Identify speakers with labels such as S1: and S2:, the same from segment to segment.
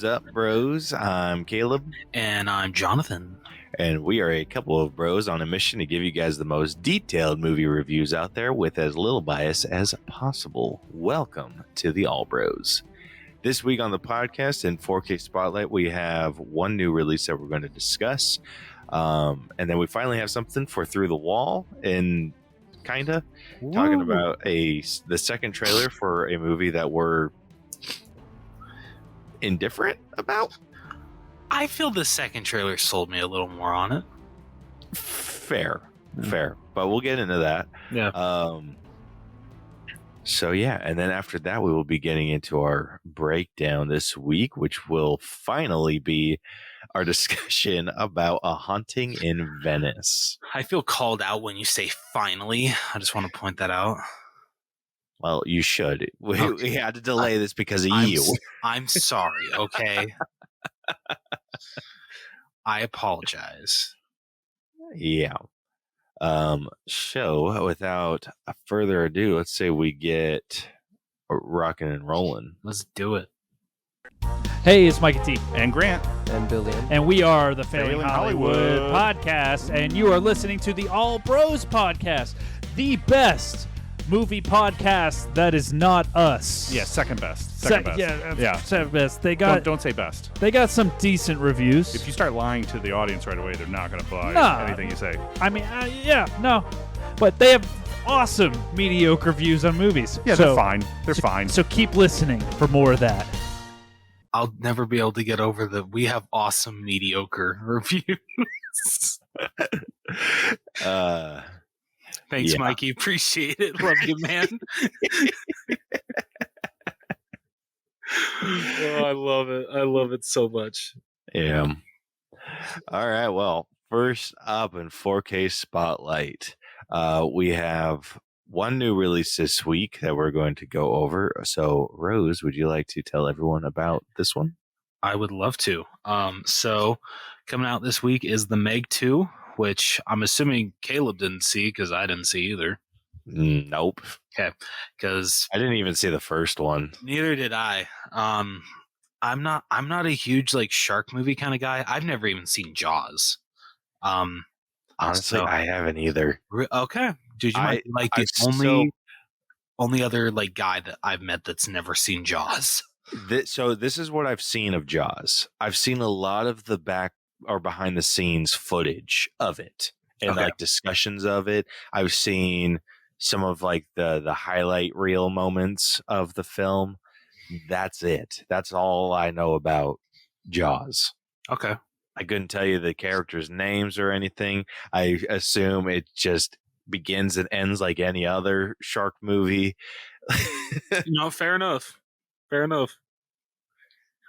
S1: is up, bros? I'm Caleb.
S2: And I'm Jonathan.
S1: And we are a couple of bros on a mission to give you guys the most detailed movie reviews out there with as little bias as possible. Welcome to the All Bros. This week on the podcast in 4K Spotlight, we have one new release that we're going to discuss. And then we finally have something for Through the Wall and kinda talking about the second trailer for a movie that we're indifferent about.
S2: I feel the second trailer sold me a little more on it.
S1: Fair, but we'll get into that. So yeah, and then after that we will be getting into our breakdown this week, which will finally be our discussion about A Haunting in Venice.
S2: I feel called out when you say finally. I just want to point that out.
S1: Well, you should. We had to delay this because of you.
S2: I'm sorry, okay? I apologize.
S1: Yeah. So without further ado, let's say we get rocking and rolling.
S2: Let's do it.
S3: Hey, it's Mikey T.
S4: And Grant.
S5: And Billy.
S3: And we are the Failing Hollywood Podcast. And you are listening to the All Bros Podcast, the best movie podcast that is not us.
S4: Yeah, second best. Second
S3: best. They got.
S4: Don't say best.
S3: They got some decent reviews.
S4: If you start lying to the audience right away, they're not going to buy anything you say.
S3: I mean, but they have awesome mediocre views on movies.
S4: Yeah, they're fine. They're fine.
S3: So keep listening for more of that.
S2: I'll never be able to get over we have awesome mediocre reviews. Thanks, Mikey. Appreciate it. Love you, man. Oh, I love it. I love it so much.
S1: Yeah. All right. Well, first up in 4K Spotlight, we have one new release this week that we're going to go over. So, Rose, would you like to tell everyone about this one?
S2: I would love to. So, coming out this week is The Meg 2, which I'm assuming Caleb didn't see because I didn't see either.
S1: Nope.
S2: Okay, because
S1: I didn't even see the first one.
S2: Neither did I. I'm not a huge shark movie kind of guy. I've never even seen Jaws.
S1: Honestly, I haven't either.
S2: Okay, dude, you might be the only other guy that I've met that's never seen Jaws.
S1: So this is what I've seen of Jaws. I've seen a lot of the back or behind the scenes footage of it and discussions of it. I've seen some of the highlight reel moments of the film. That's it. That's all I know about Jaws.
S2: Okay.
S1: I couldn't tell you the characters' names or anything. I assume it just begins and ends like any other shark movie.
S2: Fair enough. Fair enough.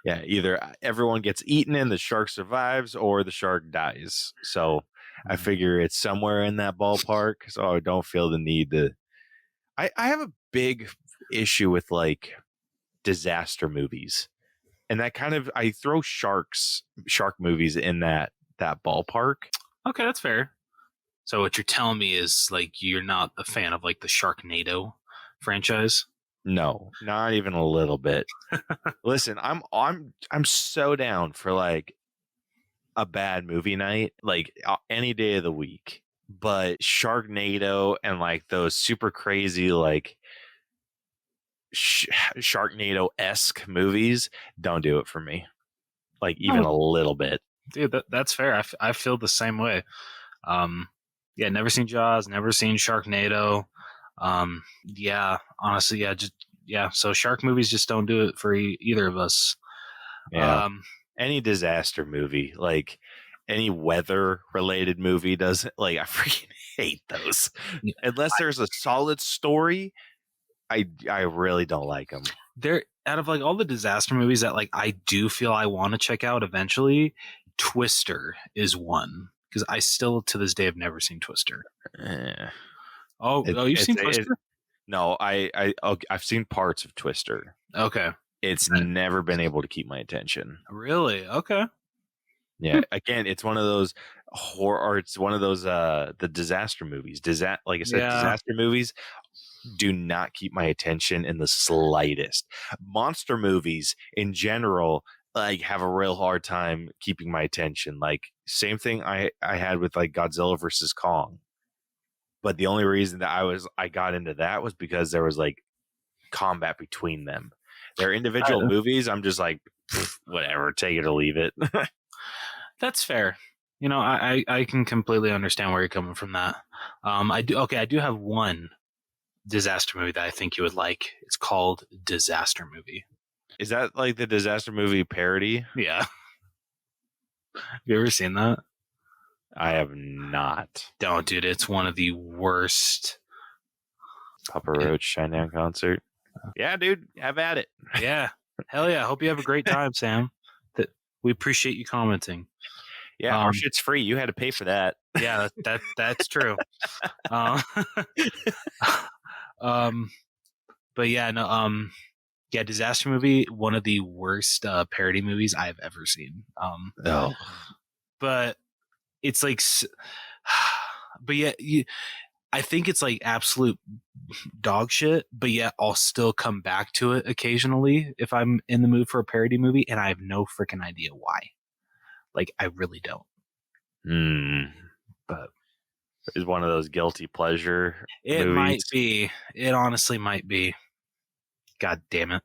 S1: Yeah, either everyone gets eaten and the shark survives or the shark dies. So I figure it's somewhere in that ballpark. So I don't feel the need to. I have a big issue with disaster movies. And that I throw shark movies in that ballpark.
S2: Okay, that's fair. So what you're telling me is you're not a fan of the Sharknado franchise?
S1: No, not even a little bit. Listen, I'm so down for a bad movie night, any day of the week. But Sharknado and those super crazy Sharknado-esque movies don't do it for me. Even a little bit.
S2: Dude, that's fair. I feel the same way. Never seen Jaws, never seen Sharknado. Honestly, so shark movies just don't do it for either of us.
S1: Yeah. Any disaster movie, any weather related movie doesn't I freaking hate those. Unless there's a solid story, I really don't like them.
S2: They're out of all the disaster movies that I do feel I want to check out eventually. Twister is one because I still to this day have never seen Twister. You've seen Twister?
S1: No, I've seen parts of Twister.
S2: Okay.
S1: It's never been able to keep my attention.
S2: Really? Okay.
S1: Yeah. Again, it's one of those horror. It's one of those the disaster movies. Disaster movies do not keep my attention in the slightest. Monster movies in general like have a real hard time keeping my attention. Like same thing I had with like Godzilla versus Kong. But the only reason that I got into that was because there was like combat between them. Their individual movies, I'm just like, whatever, take it or leave it.
S2: That's fair. You know, I can completely understand where you're coming from that. I do have one disaster movie that I think you would like. It's called Disaster Movie.
S1: Is that like the disaster movie parody?
S2: Yeah. Have you ever seen that?
S1: I have not.
S2: Don't, dude. It's one of the worst.
S1: Papa Roach Shinedown concert. Yeah, dude. Have at it.
S2: Yeah. Hell yeah. Hope you have a great time, Sam. We appreciate you commenting.
S1: Yeah, our shit's free. You had to pay for that.
S2: Yeah, that's true. But yeah, no. Yeah, Disaster Movie, one of the worst parody movies I've ever seen.
S1: Oh,
S2: but it's like, but yeah, I think it's like absolute dog shit. But yet, I'll still come back to it occasionally if I'm in the mood for a parody movie, and I have no freaking idea why. Like, I really don't. But
S1: it's one of those guilty pleasure.
S2: It
S1: movies.
S2: might be. It honestly might be. God damn it.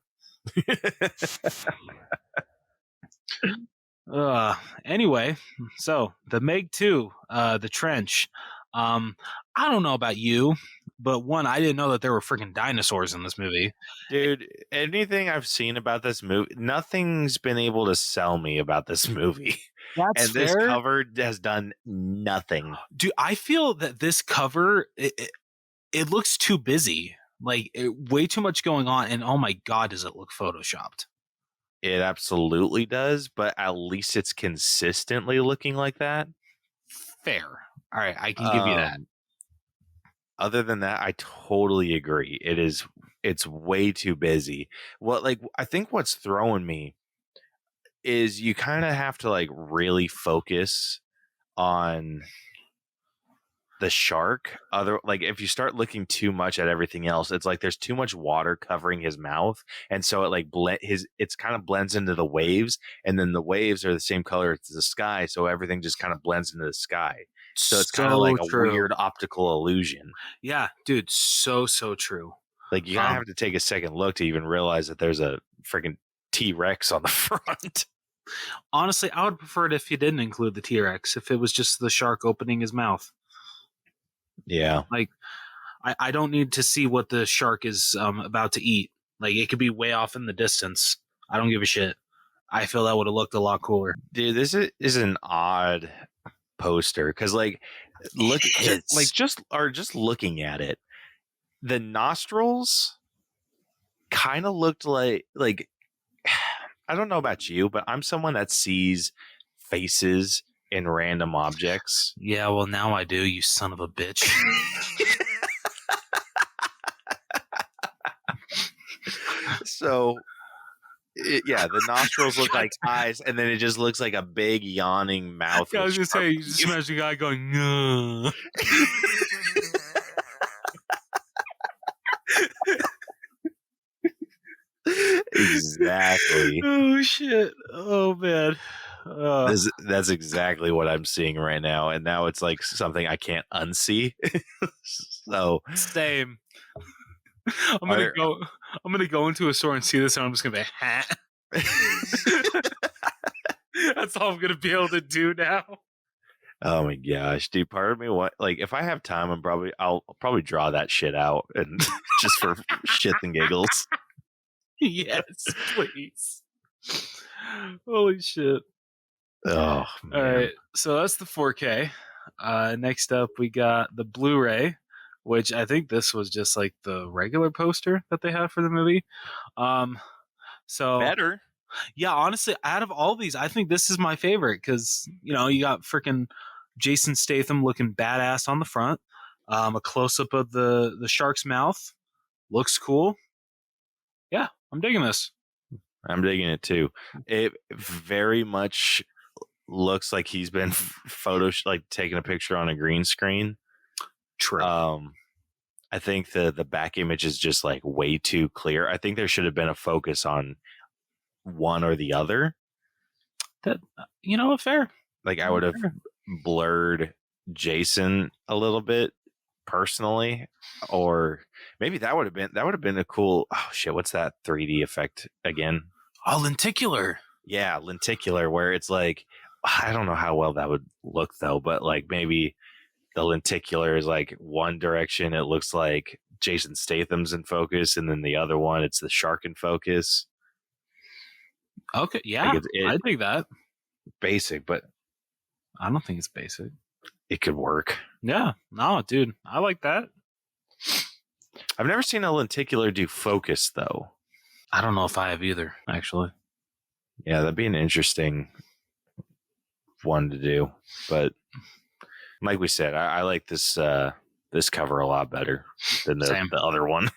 S2: Anyway, so the Meg 2, The Trench. I don't know about you, but one, I didn't know that there were freaking dinosaurs in this movie.
S1: Dude, anything I've seen about this movie, nothing's been able to sell me about this movie.
S2: That's
S1: and this cover has done nothing.
S2: Dude, I feel that this cover, it looks too busy. Like, way too much going on, and oh my god, does it look photoshopped.
S1: It absolutely does, but at least it's consistently looking like that.
S2: Fair. All right, I can give you that.
S1: Other than that, I totally agree. It's way too busy. Well, like, I think what's throwing me is you kind of have to like really focus on the shark. Like if you start looking too much at everything else, it's like there's too much water covering his mouth, and so it like it's kind of blends into the waves, and then the waves are the same color as the sky, so everything just kind of blends into the sky. So it's kind of like a weird optical illusion.
S2: Yeah, dude, so true.
S1: Like you kind of have to take a second look to even realize that there's a freaking T-Rex on the front.
S2: Honestly, I would prefer it if you didn't include the T-Rex, if it was just the shark opening his mouth.
S1: Yeah.
S2: Like, I don't need to see what the shark is about to eat. Like, it could be way off in the distance. I don't give a shit. I feel that would have looked a lot cooler.
S1: Dude, this is an odd poster because, like, just looking at it, the nostrils kind of looked like I don't know about you, but I'm someone that sees faces in random objects.
S2: Yeah, well, now I do, you son of a bitch.
S1: So, the nostrils look like eyes, and then it just looks like a big yawning mouth.
S2: I was going to say, you just imagine a guy going, no.
S1: Exactly.
S2: Oh, shit. Oh, man.
S1: That's exactly what I'm seeing right now, and now it's like something I can't unsee. So
S2: same. I'm gonna go into a store and see this, and I'm just gonna be hat. That's all I'm gonna be able to do now.
S1: Oh my gosh, dude! Part of me, if I have time, I'll probably draw that shit out and just for shits and giggles.
S2: Yes, please. Holy shit.
S1: Oh, man.
S2: All right, so that's the 4K. Next up, we got the Blu-ray, which I think this was just like the regular poster that they had for the movie. So
S1: better.
S2: Yeah, honestly, out of all these, I think this is my favorite because, you got freaking Jason Statham looking badass on the front. A close-up of the shark's mouth. Looks cool. Yeah, I'm digging this.
S1: I'm digging it too. It very much looks like he's been taking a picture on a green screen.
S2: True.
S1: I think the back image is just like way too clear. I think there should have been a focus on one or the other.
S2: That fair.
S1: Like I would have blurred Jason a little bit personally, or maybe that would have been a cool. Oh shit! What's that 3D effect again?
S2: Oh, lenticular.
S1: Yeah, lenticular, where it's like I don't know how well that would look though, but like maybe the lenticular is like one direction. It looks like Jason Statham's in focus, and then the other one, it's the shark in focus.
S2: Okay, yeah, like I think that
S1: basic, but
S2: I don't think it's basic.
S1: It could work.
S2: Yeah, no, dude, I like that.
S1: I've never seen a lenticular do focus though.
S2: I don't know if I have either, actually.
S1: Yeah, that'd be an interesting one to do, but like we said, I like this this cover a lot better than the other one.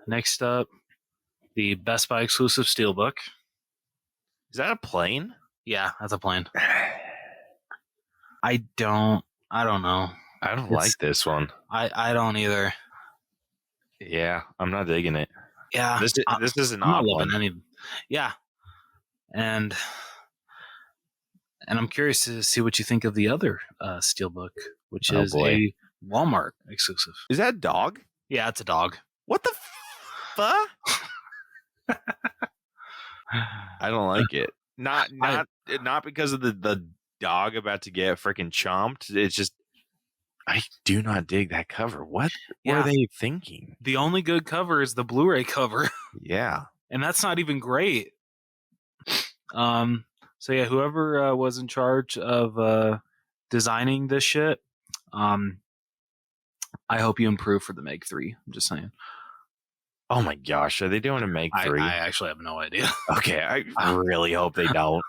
S2: Next up, the Best Buy exclusive Steelbook.
S1: Is that a plane?
S2: Yeah, that's a plane. I don't know.
S1: I don't like this one.
S2: I don't either.
S1: Yeah, I'm not digging it.
S2: Yeah,
S1: this is an
S2: I'm
S1: odd
S2: not loving
S1: one.
S2: any. Yeah, and I'm curious to see what you think of the other Steelbook, which is a Walmart exclusive.
S1: Is that a dog?
S2: Yeah, it's a dog.
S1: What the fuck? I don't like it. Not because of the dog about to get freaking chomped. It's just I do not dig that cover. What were they thinking?
S2: The only good cover is the Blu-ray cover.
S1: Yeah,
S2: and that's not even great. So yeah, whoever was in charge of designing this shit, I hope you improve for the Meg 3. I'm just saying.
S1: Oh my gosh, are they doing a Meg 3?
S2: I actually have no idea.
S1: Okay, I really hope they don't.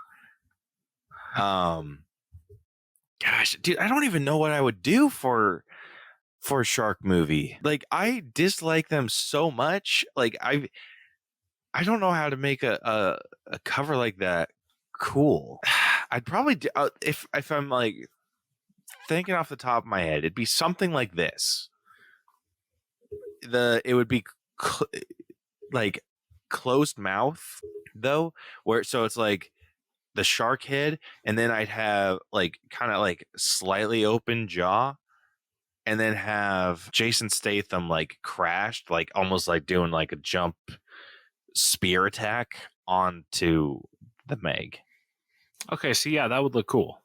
S1: Gosh, dude, I don't even know what I would do for a shark movie. Like, I dislike them so much. Like, I don't know how to make a cover like that cool. I'd probably do, if I'm like thinking off the top of my head, it'd be something like this. It would be like closed mouth though, where so it's like the shark head, and then I'd have like kind of like slightly open jaw, and then have Jason Statham like crashed, like almost like doing like a jump spear attack onto the Meg.
S2: Okay, so yeah, that would look cool.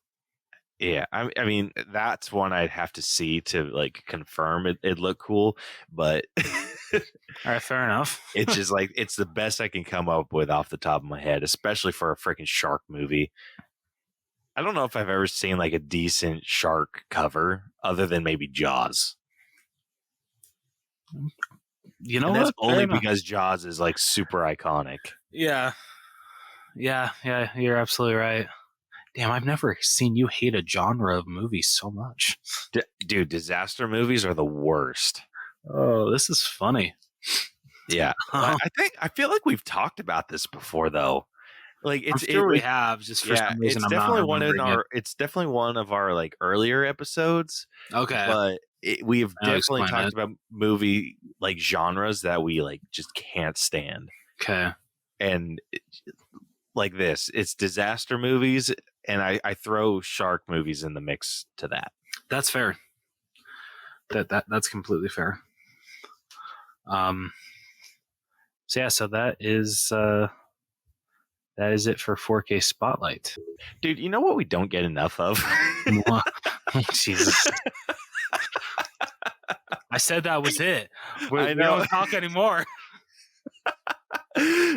S1: Yeah, I mean that's one I'd have to see to like confirm it'd look cool, but
S2: all right, fair enough.
S1: It's just like it's the best I can come up with off the top of my head, especially for a freaking shark movie. I don't know if I've ever seen like a decent shark cover other than maybe Jaws.
S2: You know,
S1: and that's only because Jaws is like super iconic.
S2: Yeah, you're absolutely right. Damn, I've never seen you hate a genre of movies so much.
S1: Dude, disaster movies are the worst.
S2: Oh, this is funny.
S1: Yeah. I feel like we've talked about this before though. Like it's
S2: I'm sure we have, just for some reason
S1: it's definitely it's definitely one of our like earlier episodes.
S2: Okay.
S1: But we've definitely talked about movie like genres that we like just can't stand.
S2: Okay.
S1: And like this, it's disaster movies, and I throw shark movies in the mix to that. That's
S2: fair. That's completely fair. So that is it for 4K Spotlight.
S1: Dude, you know what we don't get enough of?
S2: Jesus. I said that was it. We don't talk anymore.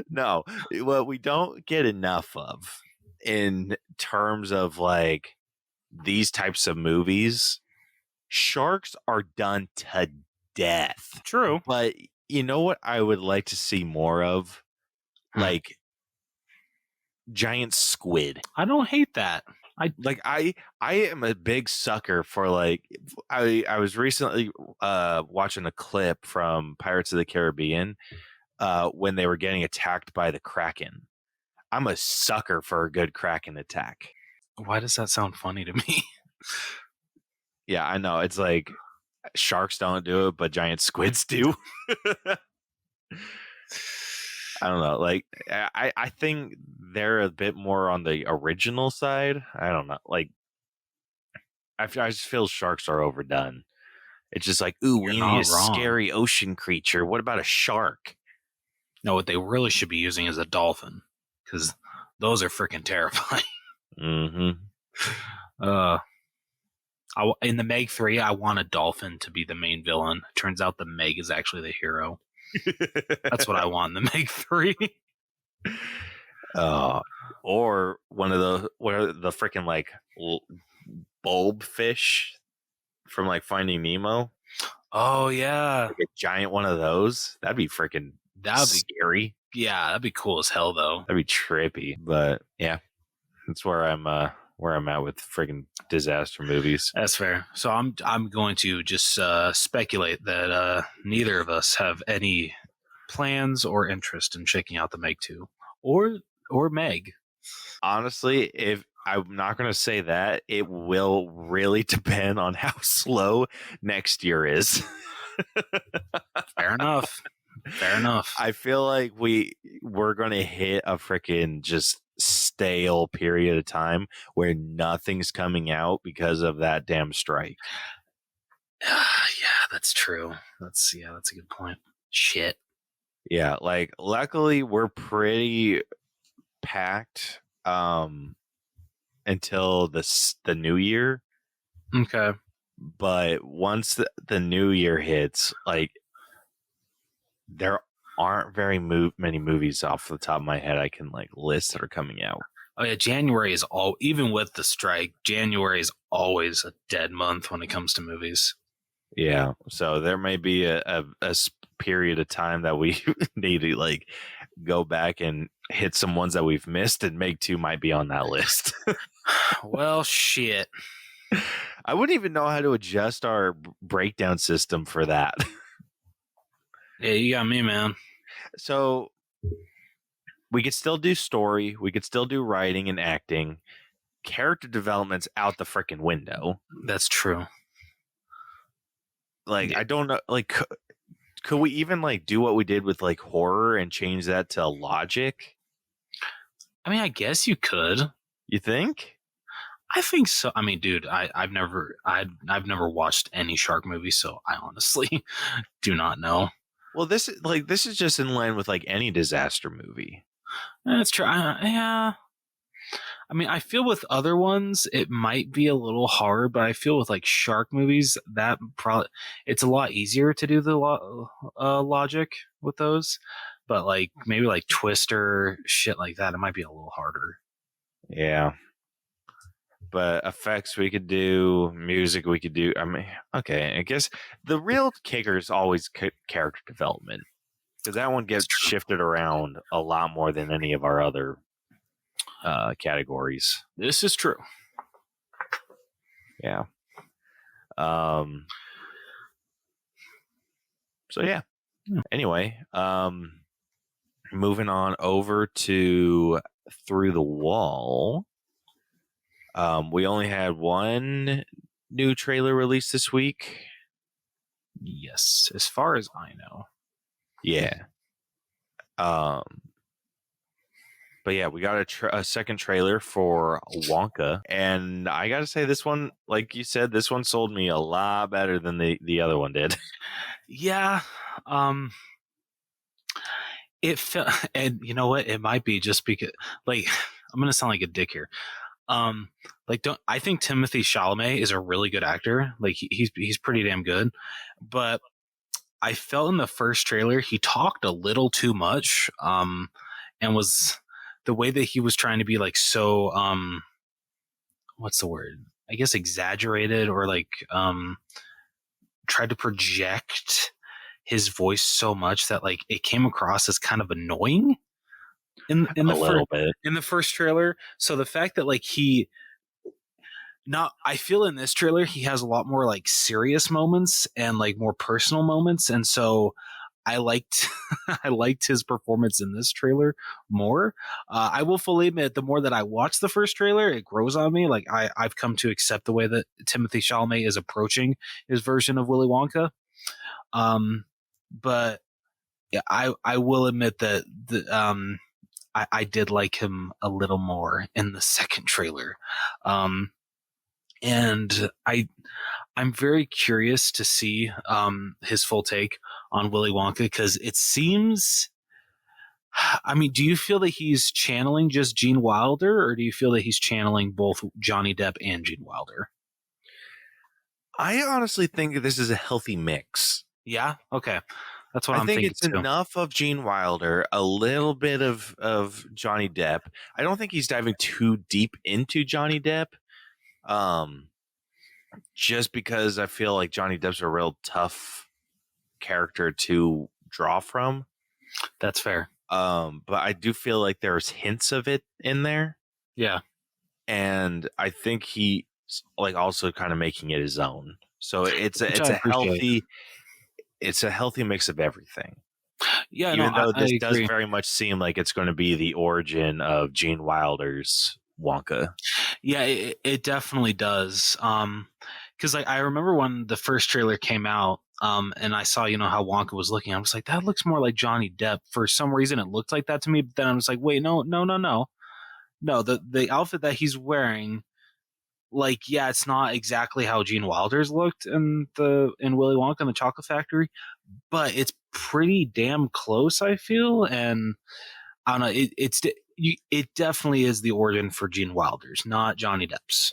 S1: No, what we don't get enough of in terms of like these types of movies, sharks are done to death.
S2: True.
S1: But you know what I would like to see more of? Like giant squid.
S2: I don't hate that.
S1: I am a big sucker for like I was recently watching a clip from Pirates of the Caribbean when they were getting attacked by the Kraken. I'm a sucker for a good Kraken attack.
S2: Why does that sound funny to me?
S1: Yeah, I know. It's like sharks don't do it, but giant squids do. I don't know. Like I think they're a bit more on the original side. I don't know. Like, I just feel sharks are overdone. It's just like, ooh, we need a scary ocean creature. What about a shark?
S2: No, what they really should be using is a dolphin, because those are freaking terrifying.
S1: Mm-hmm.
S2: In the Meg 3, I want a dolphin to be the main villain. Turns out the Meg is actually the hero. That's what I want in the Meg 3.
S1: Or one of the freaking like bulb fish from like Finding Nemo.
S2: Oh yeah,
S1: like a giant one of those. That'd be freaking scary.
S2: Yeah, that'd be cool as hell though.
S1: That'd be trippy. But yeah, that's where I'm at with freaking disaster movies.
S2: That's fair. So I'm going to just speculate that neither of us have any plans or interest in checking out the Meg 2 or Meg.
S1: Honestly, if I'm not going to say that, it will really depend on how slow next year is.
S2: Fair enough.
S1: I feel like we're going to hit a freaking just stale period of time where nothing's coming out because of that damn strike.
S2: Yeah, that's true. That's a good point. Shit.
S1: Yeah, like luckily we're pretty packed until the new year.
S2: Okay.
S1: But once the new year hits, like there aren't very many movies off the top of my head I can like list that are coming out.
S2: Oh yeah, January is even with the strike, January is always a dead month when it comes to movies.
S1: Yeah, so there may be a period of time that we need to like go back and hit some ones that we've missed, and Meg 2 might be on that list.
S2: Well, shit.
S1: I wouldn't even know how to adjust our breakdown system for that.
S2: Yeah, you got me, man.
S1: So we could still do story. We could still do writing and acting. Character development's out the freaking window.
S2: That's true.
S1: Like, yeah. I don't know. Like, could we even like do what we did with like horror and change that to logic?
S2: I mean, I guess you could.
S1: You think?
S2: I think so. I mean, dude, I've never watched any shark movie, so I honestly do not know.
S1: Well, this is just in line with like any disaster movie.
S2: That's true. Yeah. I mean, I feel with other ones it might be a little hard, but I feel with like shark movies that probably it's a lot easier to do the logic with those. But like maybe like Twister, shit like that, it might be a little harder.
S1: Yeah. But effects we could do, music we could do. I mean, okay, I guess the real kicker is always character development, because that one gets shifted around a lot more than any of our other categories.
S2: This is true.
S1: Yeah. So yeah. Anyway, moving on over to Through the Wall. We only had one new trailer released this week.
S2: Yes, as far as I know.
S1: Yeah. But yeah, we got a second trailer for Wonka, and I gotta say, this one, like you said, this one sold me a lot better than the other one did.
S2: Yeah. It felt, and you know what? It might be just because, like, I'm gonna sound like a dick here. I think Timothée Chalamet is a really good actor. Like he's pretty damn good, but I felt in the first trailer he talked a little too much, and was the way that he was trying to be like so what's the word? I guess exaggerated, or like tried to project his voice so much that like it came across as kind of annoying. In the first trailer. So the fact that like I feel in this trailer he has a lot more like serious moments and like more personal moments, and so I liked his performance in this trailer more. I will fully admit, the more that I watch the first trailer, it grows on me. Like I've come to accept the way that Timothée Chalamet is approaching his version of Willy Wonka. But yeah, I will admit that I did like him a little more in the second trailer. And I'm very curious to see his full take on Willy Wonka, because it seems, I mean, do you feel that he's channeling just Gene Wilder, or do you feel that he's channeling both Johnny Depp and Gene Wilder?
S1: I honestly think this is a healthy mix.
S2: Yeah? Okay. That's what
S1: I
S2: I'm
S1: think
S2: thinking
S1: it's
S2: too.
S1: enough of Gene Wilder, a little bit of Johnny Depp. I don't think he's diving too deep into Johnny Depp. Just because I feel like Johnny Depp's a real tough character to draw from.
S2: That's fair.
S1: But I do feel like there's hints of it in there.
S2: Yeah.
S1: And I think he's like also kind of making it his own. So it's
S2: Which
S1: a
S2: I appreciate.
S1: healthy mix of everything.
S2: Yeah,
S1: Even
S2: no,
S1: though
S2: I
S1: this does
S2: agree.
S1: very much seem like it's going to be the origin of Gene Wilder's Wonka.
S2: Yeah, it definitely does. Because like I remember when the first trailer came out, and I saw how Wonka was looking, I was like, that looks more like Johnny Depp. For some reason, it looked like that to me. But then I was like, wait, no. The outfit that he's wearing, like, yeah, it's not exactly how Gene Wilder's looked in Willy Wonka and the Chocolate Factory, but it's pretty damn close, I feel. And I don't know, it definitely is the origin for Gene Wilder's, not Johnny Depp's.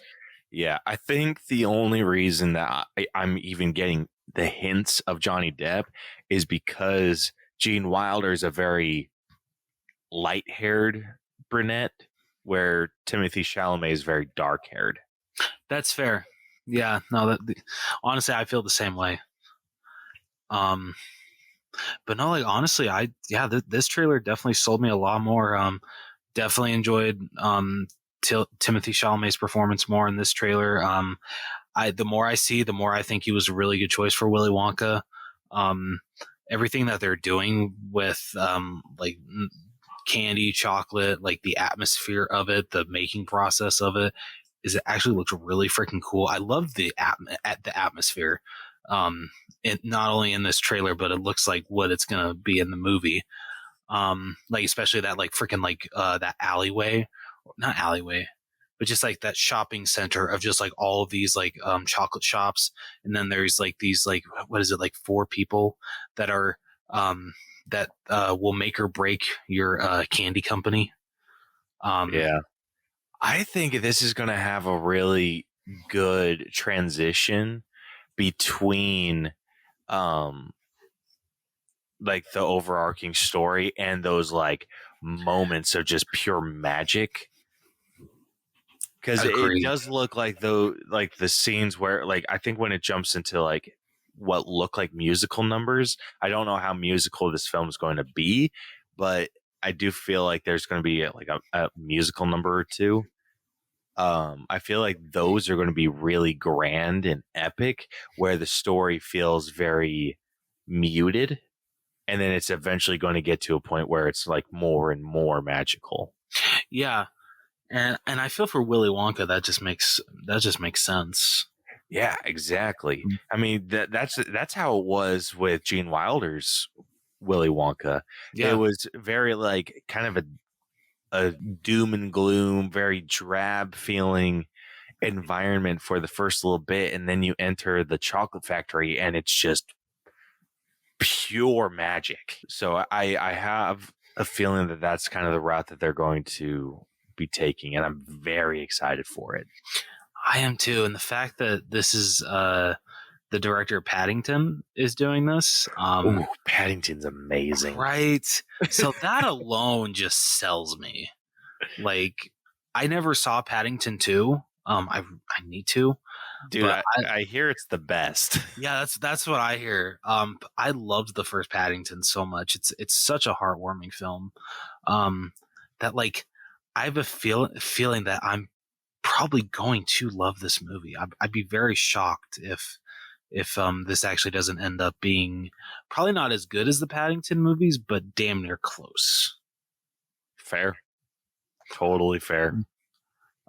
S1: Yeah, I think the only reason that I'm even getting the hints of Johnny Depp is because Gene Wilder is a very light-haired brunette, where Timothy Chalamet is very dark-haired.
S2: That's fair. Yeah, no, honestly, I feel the same way. But no, like honestly, this trailer definitely sold me a lot more. Definitely enjoyed Timothy Chalamet's performance more in this trailer. The more I see, the more I think he was a really good choice for Willy Wonka. Everything that they're doing with like candy, chocolate, like the atmosphere of it, the making process of it, it actually looks really freaking cool. I love the atmosphere. It not only in this trailer, but it looks like what it's gonna be in the movie. Like especially that like freaking like that alleyway, not alleyway, but just like that shopping center of just like all of these like chocolate shops, and then there's like these like what is it, like 4 people that are that will make or break your candy company.
S1: Yeah, I think this is going to have a really good transition between like the overarching story and those like moments of just pure magic, because it does look like like the scenes where like I think when it jumps into like what look like musical numbers, I don't know how musical this film is going to be, but I do feel like there's going to be like a musical number or two. I feel like those are going to be really grand and epic, where the story feels very muted, and then it's eventually going to get to a point where it's like more and more magical.
S2: Yeah, and I feel for Willy Wonka that just makes sense.
S1: Yeah, exactly. I mean that's how it was with Gene Wilder's Willy Wonka.
S2: Yeah.
S1: It was very like kind of a doom and gloom, very drab feeling environment for the first little bit, and then you enter the chocolate factory and it's just pure magic. So I have a feeling that that's kind of the route that they're going to be taking, and I'm very excited for it.
S2: I am too, and the fact that this is the director Paddington is doing this.
S1: Ooh, Paddington's amazing,
S2: right? So that alone just sells me. Like, I never saw Paddington 2. I need to.
S1: Dude, I hear it's the best.
S2: Yeah, that's what I hear. I loved the first Paddington so much. It's such a heartwarming film. That like I have a feeling that I'm probably going to love this movie. I'd be very shocked if this actually doesn't end up being probably not as good as the Paddington movies, but damn near close.
S1: Fair. Totally fair.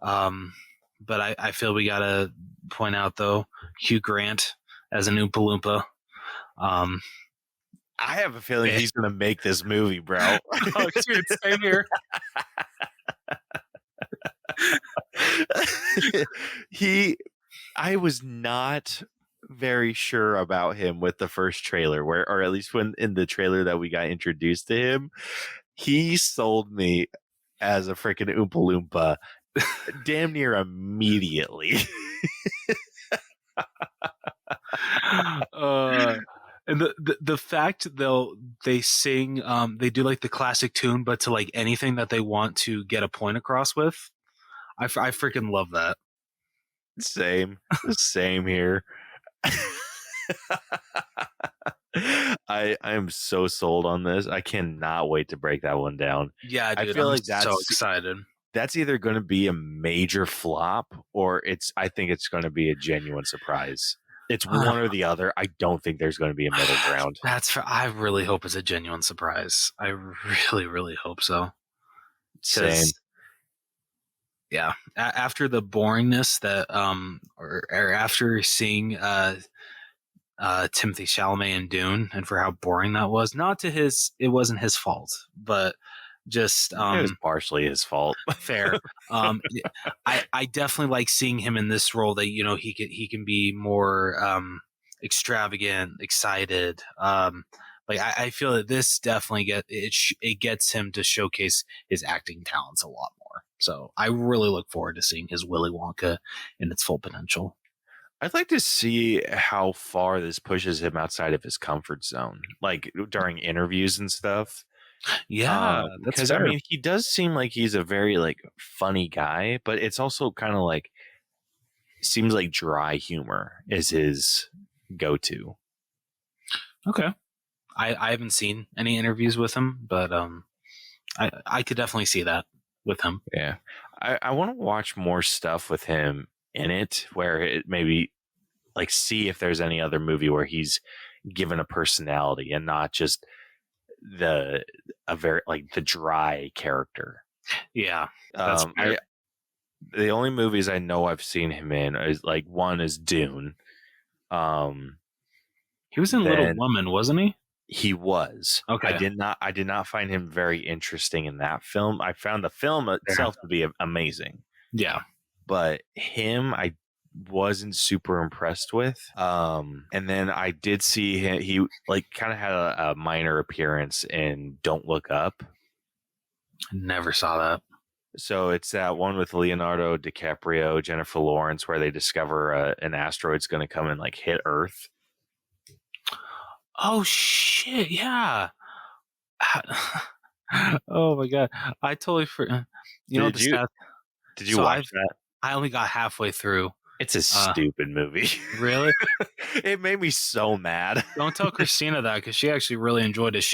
S2: But I feel we gotta point out though, Hugh Grant as an Oompa Loompa.
S1: I have a feeling he's going to make this movie, bro.
S2: Oh, dude, same here.
S1: I was not very sure about him with the first trailer, or at least when in the trailer that we got introduced to him, he sold me as a freaking Oompa Loompa damn near immediately.
S2: And the fact they sing, they do like the classic tune, but to like anything that they want to get a point across with, I freaking love that.
S1: Same here. I am so sold on this. I cannot wait to break that one down.
S2: Yeah, dude,
S1: I feel
S2: I'm
S1: like that's
S2: so excited.
S1: That's either going to be a major flop or I think it's going to be a genuine surprise. It's one or the other. I don't think there's going to be a middle ground.
S2: I really hope it's a genuine surprise. I really, really hope so.
S1: Same.
S2: Yeah. After the boringness that, or after seeing Timothy Chalamet in Dune, and for how boring that was, it wasn't his fault, but just
S1: it was partially his fault.
S2: Fair. I definitely like seeing him in this role that, you know, he can be more extravagant, excited. Like I feel that this definitely gets him to showcase his acting talents a lot more. So I really look forward to seeing his Willy Wonka in its full potential.
S1: I'd like to see how far this pushes him outside of his comfort zone, like during interviews and stuff.
S2: Yeah,
S1: because I mean, he does seem like he's a very like funny guy, but it's also kind of like seems like dry humor is his go-to.
S2: Okay, I haven't seen any interviews with him, but I could definitely see that with him.
S1: Yeah, I want to watch more stuff with him in it, where it maybe like see if there's any other movie where he's given a personality and not just the dry character.
S2: Yeah,
S1: the only movies I know I've seen him in is like one is Dune.
S2: He was in Little Woman, wasn't he?
S1: He was.
S2: Okay.
S1: I did not find him very interesting in that film. I found the film itself to be amazing.
S2: Yeah,
S1: but him I wasn't super impressed with. And then I did see him, he like kind of had a minor appearance in Don't Look Up.
S2: Never saw that.
S1: So it's that one with Leonardo DiCaprio, Jennifer Lawrence, where they discover an asteroid's going to come and like hit Earth.
S2: Oh shit! Yeah. Oh my god! I totally forgot.
S1: Did you watch that?
S2: I only got halfway through.
S1: It's a stupid movie.
S2: Really?
S1: It made me so mad.
S2: Don't tell Christina that, because she actually really enjoyed it.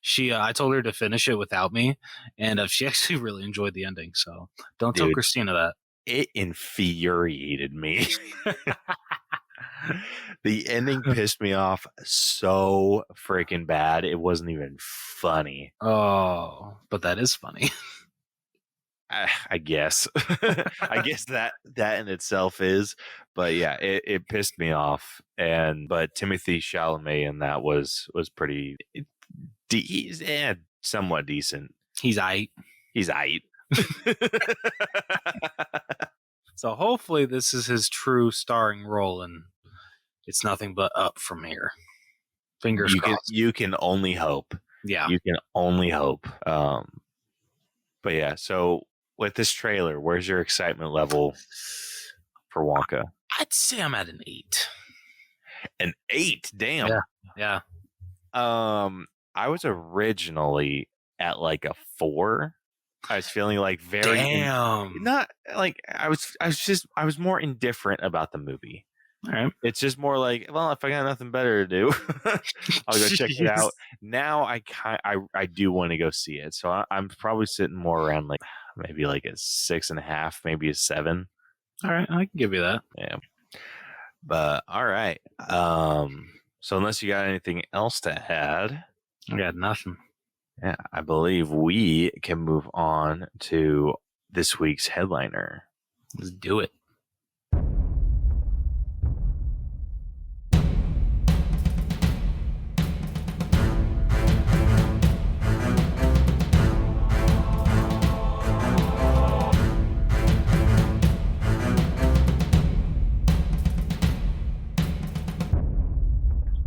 S2: She I told her to finish it without me, and she actually really enjoyed the ending. So don't tell Christina that.
S1: It infuriated me. The ending pissed me off so freaking bad. It wasn't even funny.
S2: Oh, but that is funny.
S1: I guess. I guess that in itself is, but yeah, it pissed me off. But Timothy Chalamet in that was pretty. He's somewhat decent.
S2: He's aight. So hopefully this is his true starring role, and it's nothing but up from here. Fingers crossed.
S1: You can only hope.
S2: Yeah,
S1: you can only hope. But yeah, so with this trailer, where's your excitement level for Wonka?
S2: I'd say I'm at an 8.
S1: An 8? Damn.
S2: Yeah.
S1: I was originally at like a 4. I was feeling like not like I was more indifferent about the movie.
S2: All right.
S1: It's just more like, well, if I got nothing better to do, I'll go check it out. Now I do want to go see it. So I'm probably sitting more around like maybe like a 6.5, maybe a 7.
S2: All right, I can give you that.
S1: Yeah. But all right. So unless you got anything else to add,
S2: I got nothing.
S1: Yeah, I believe we can move on to this week's headliner.
S2: Let's do it.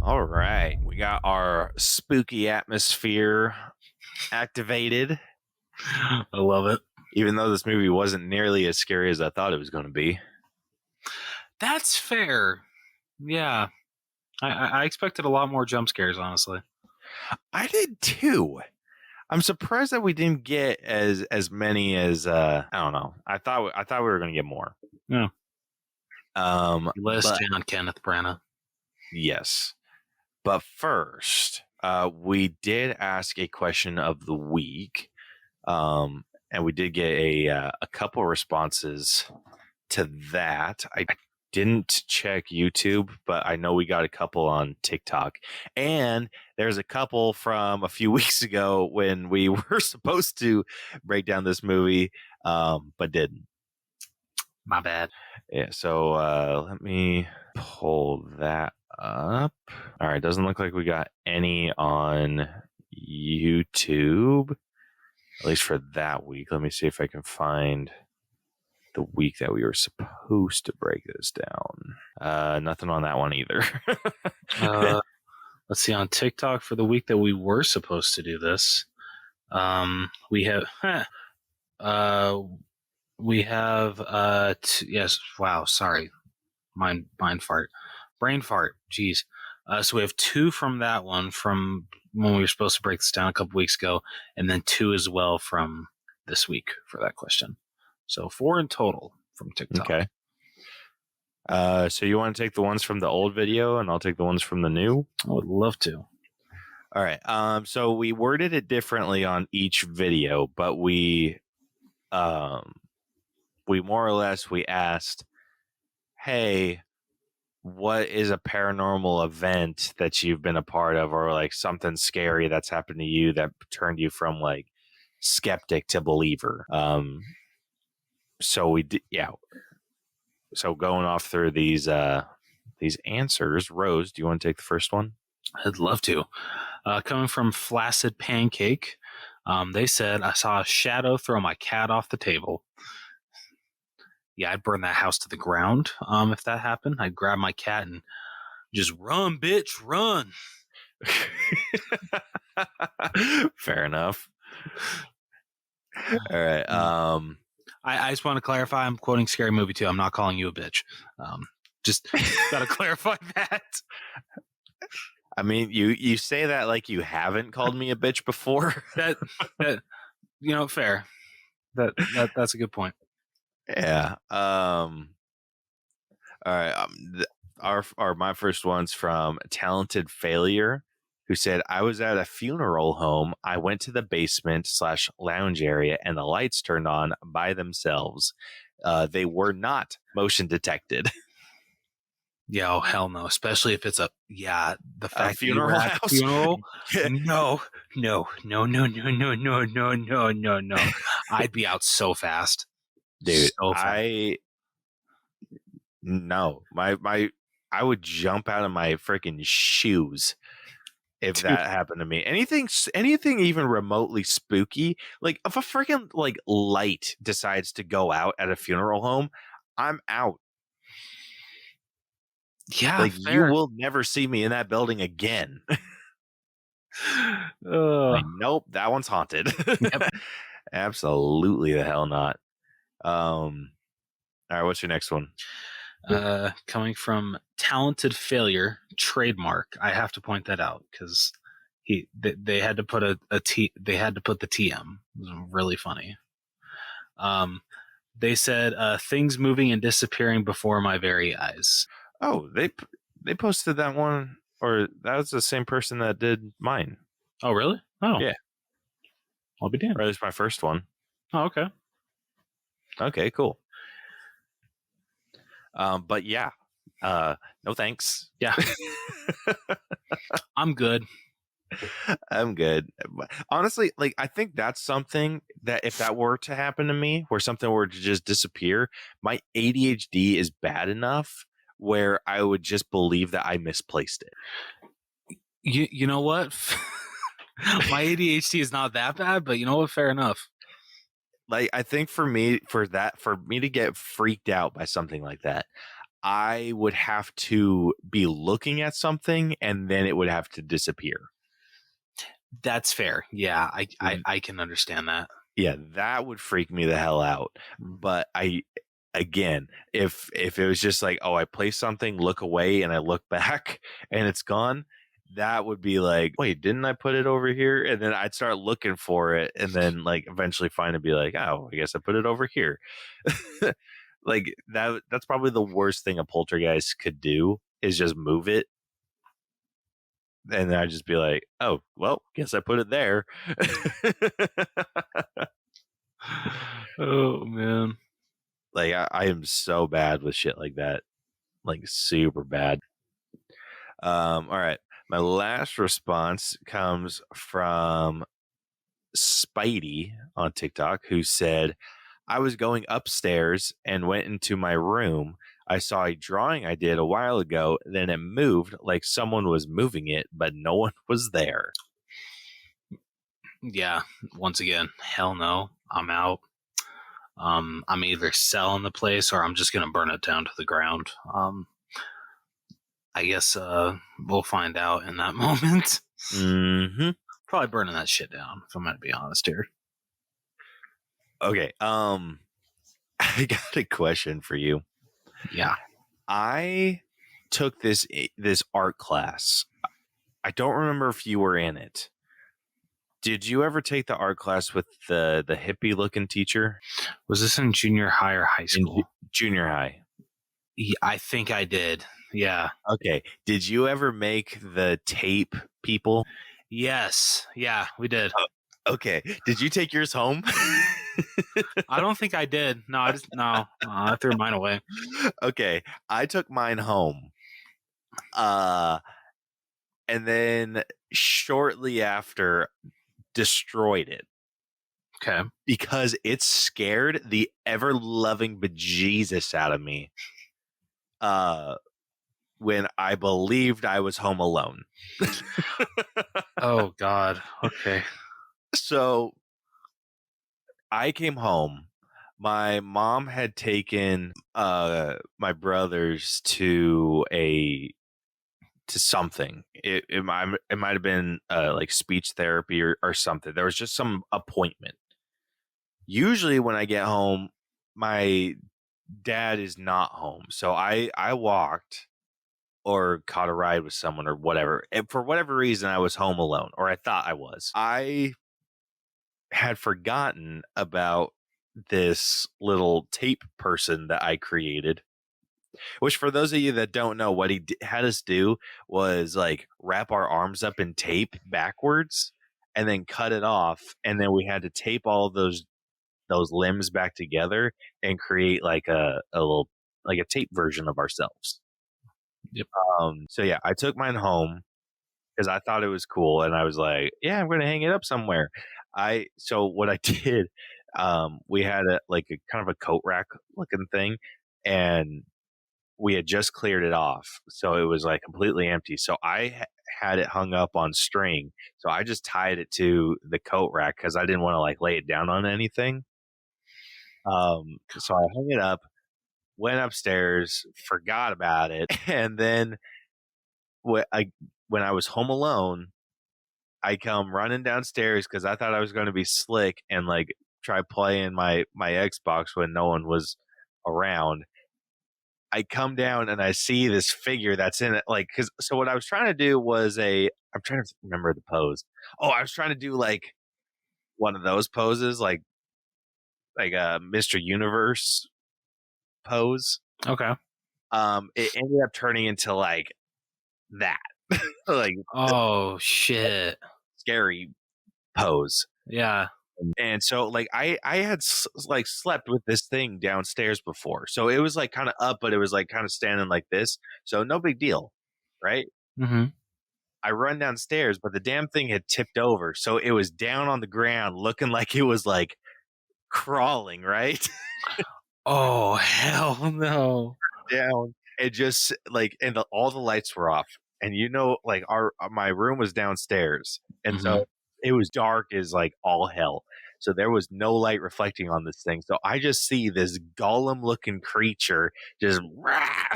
S1: All right. We got our spooky atmosphere activated.
S2: I love it.
S1: Even though this movie wasn't nearly as scary as I thought it was going to be.
S2: That's fair. Yeah. I expected a lot more jump scares, honestly.
S1: I did too. I'm surprised that we didn't get as many as I don't know. I thought we were going to get more.
S2: Yeah. List
S1: but,
S2: on Kenneth Branagh.
S1: Yes. But first, we did ask a question of the week. And we did get a couple responses to that. I didn't check YouTube, but I know we got a couple on TikTok. And there's a couple from a few weeks ago when we were supposed to break down this movie, but didn't.
S2: My bad.
S1: Yeah, so let me pull that up. All right, doesn't look like we got any on YouTube, at least for that week. Let me see if I can find the week that we were supposed to break this down. Nothing on that one either.
S2: Let's see, on TikTok for the week that we were supposed to do this, we have yes, wow, sorry, brain fart, jeez. So we have 2 from that one from when we were supposed to break this down a couple weeks ago, and then 2 as well from this week for that question. So 4 in total from TikTok.
S1: Okay. So you want to take the ones from the old video, and I'll take the ones from the new?
S2: I would love to.
S1: All right. So we worded it differently on each video, but we more or less we asked, hey, what is a paranormal event that you've been a part of, or like something scary that's happened to you that turned you from like skeptic to believer? So we did, yeah. So going off through these answers, Rose, do you want to take the first one?
S2: I'd love to. Coming from Flaccid Pancake, they said, I saw a shadow throw my cat off the table. Yeah, I'd burn that house to the ground if that happened. I'd grab my cat and just run, bitch, run.
S1: Fair enough. All right.
S2: I just want to clarify, I'm quoting Scary Movie 2. I'm not calling you a bitch. Just got to clarify that.
S1: I mean, you say that like you haven't called me a bitch before.
S2: that fair. That's a good point.
S1: Yeah. All right. My first one's from Talented Failure, who said, I was at a funeral home. I went to the basement/lounge area and the lights turned on by themselves. They were not motion detected.
S2: Yeah, oh hell no. Especially if it's the fact
S1: funeral
S2: that you were at
S1: house?
S2: a funeral. No. I'd be out so fast.
S1: Dude,
S2: so fast.
S1: I would jump out of my freaking shoes if that happened to me. Anything even remotely spooky, like if a freaking like light decides to go out at a funeral home, I'm out.
S2: Yeah,
S1: like
S2: fair.
S1: You will never see me in that building again.
S2: Like,
S1: nope, that one's haunted.
S2: Yep.
S1: Absolutely the hell not. All right, what's your next one?
S2: Coming from Talented Failure, trademark. I have to point that out because they had to put they had to put the TM. It was really funny. They said things moving and disappearing before my very eyes.
S1: Oh, they posted that one, or that was the same person that did mine.
S2: Oh, really? Oh,
S1: yeah.
S2: I'll be damned.
S1: Or at least my first one.
S2: Oh, okay.
S1: Okay, cool. But yeah, no thanks.
S2: Yeah. I'm good.
S1: I'm good. Honestly, like I think that's something that if that were to happen to me, where something were to just disappear, my ADHD is bad enough where I would just believe that I misplaced it.
S2: You know what? My ADHD is not that bad, but you know what? Fair enough.
S1: Like I think for me to get freaked out by something like that, I would have to be looking at something and then it would have to disappear.
S2: That's fair. Yeah, I can understand that.
S1: Yeah, that would freak me the hell out. But again, if it was just like, oh, I place something, look away, and I look back and it's gone, that would be like, wait, didn't I put it over here? And then I'd start looking for it, and then like eventually find it, be like, oh, I guess I put it over here. Like that's probably the worst thing a poltergeist could do, is just move it. And then I'd just be like, oh, well, guess I put it there.
S2: Oh man.
S1: Like I am so bad with shit like that. Like super bad. All right. My last response comes from Spidey on TikTok, who said, I was going upstairs and went into my room. I saw a drawing I did a while ago. Then it moved like someone was moving it, but no one was there.
S2: Yeah. Once again, hell no. I'm out. I'm either selling the place or I'm just gonna burn it down to the ground. I guess we'll find out in that moment.
S1: Mm-hmm.
S2: Probably burning that shit down, if I'm gonna be honest here.
S1: Okay. I got a question for you.
S2: Yeah.
S1: I took this art class. I don't remember if you were in it. Did you ever take the art class with the hippie looking teacher?
S2: Was this in junior high or high school?
S1: In junior high.
S2: Yeah, I think I did. Yeah.
S1: Okay. Did you ever make the tape people?
S2: Yes. Yeah, we did.
S1: Okay. Did you take yours home?
S2: I don't think I did. No, I threw mine away.
S1: Okay. I took mine home. And then shortly after destroyed it.
S2: Okay.
S1: Because it scared the ever-loving bejesus out of me. When I believed I was home alone.
S2: Oh God. Okay.
S1: So I came home. My mom had taken my brothers to something. It might have been like speech therapy or something. There was just some appointment. Usually when I get home, my dad is not home. So I walked or caught a ride with someone or whatever. And for whatever reason, I was home alone, or I thought I was. I had forgotten about this little tape person that I created, which for those of you that don't know, what he had us do was like wrap our arms up in tape backwards and then cut it off. And then we had to tape all of those limbs back together and create like a little, like a tape version of ourselves.
S2: Yep.
S1: So yeah, I took mine home because I thought it was cool, and I was like, yeah, I'm going to hang it up somewhere. So what I did, we had a kind of a coat rack looking thing, and we had just cleared it off, so it was like completely empty. So I had it hung up on string, so I just tied it to the coat rack because I didn't want to like lay it down on anything. So I hung it up, went upstairs, forgot about it, and then when I was home alone, I come running downstairs because I thought I was going to be slick and like try playing my Xbox when no one was around. I come down and I see this figure that's in it. So what I was trying to do was I'm trying to remember the pose. Oh, I was trying to do like one of those poses, like a Mr. Universe pose.
S2: Okay.
S1: It ended up turning into like that, like,
S2: oh shit,
S1: scary pose.
S2: Yeah.
S1: And so like I had like slept with this thing downstairs before, so it was like kind of up, but it was like kind of standing like this, so no big deal, right?
S2: Mm-hmm.
S1: I run downstairs, but the damn thing had tipped over, so it was down on the ground looking like it was like crawling, right?
S2: Oh hell no.
S1: Down. It just like, and all the lights were off, and my room was downstairs, and so it was dark as like all hell. So there was no light reflecting on this thing. So I just see this golem looking creature just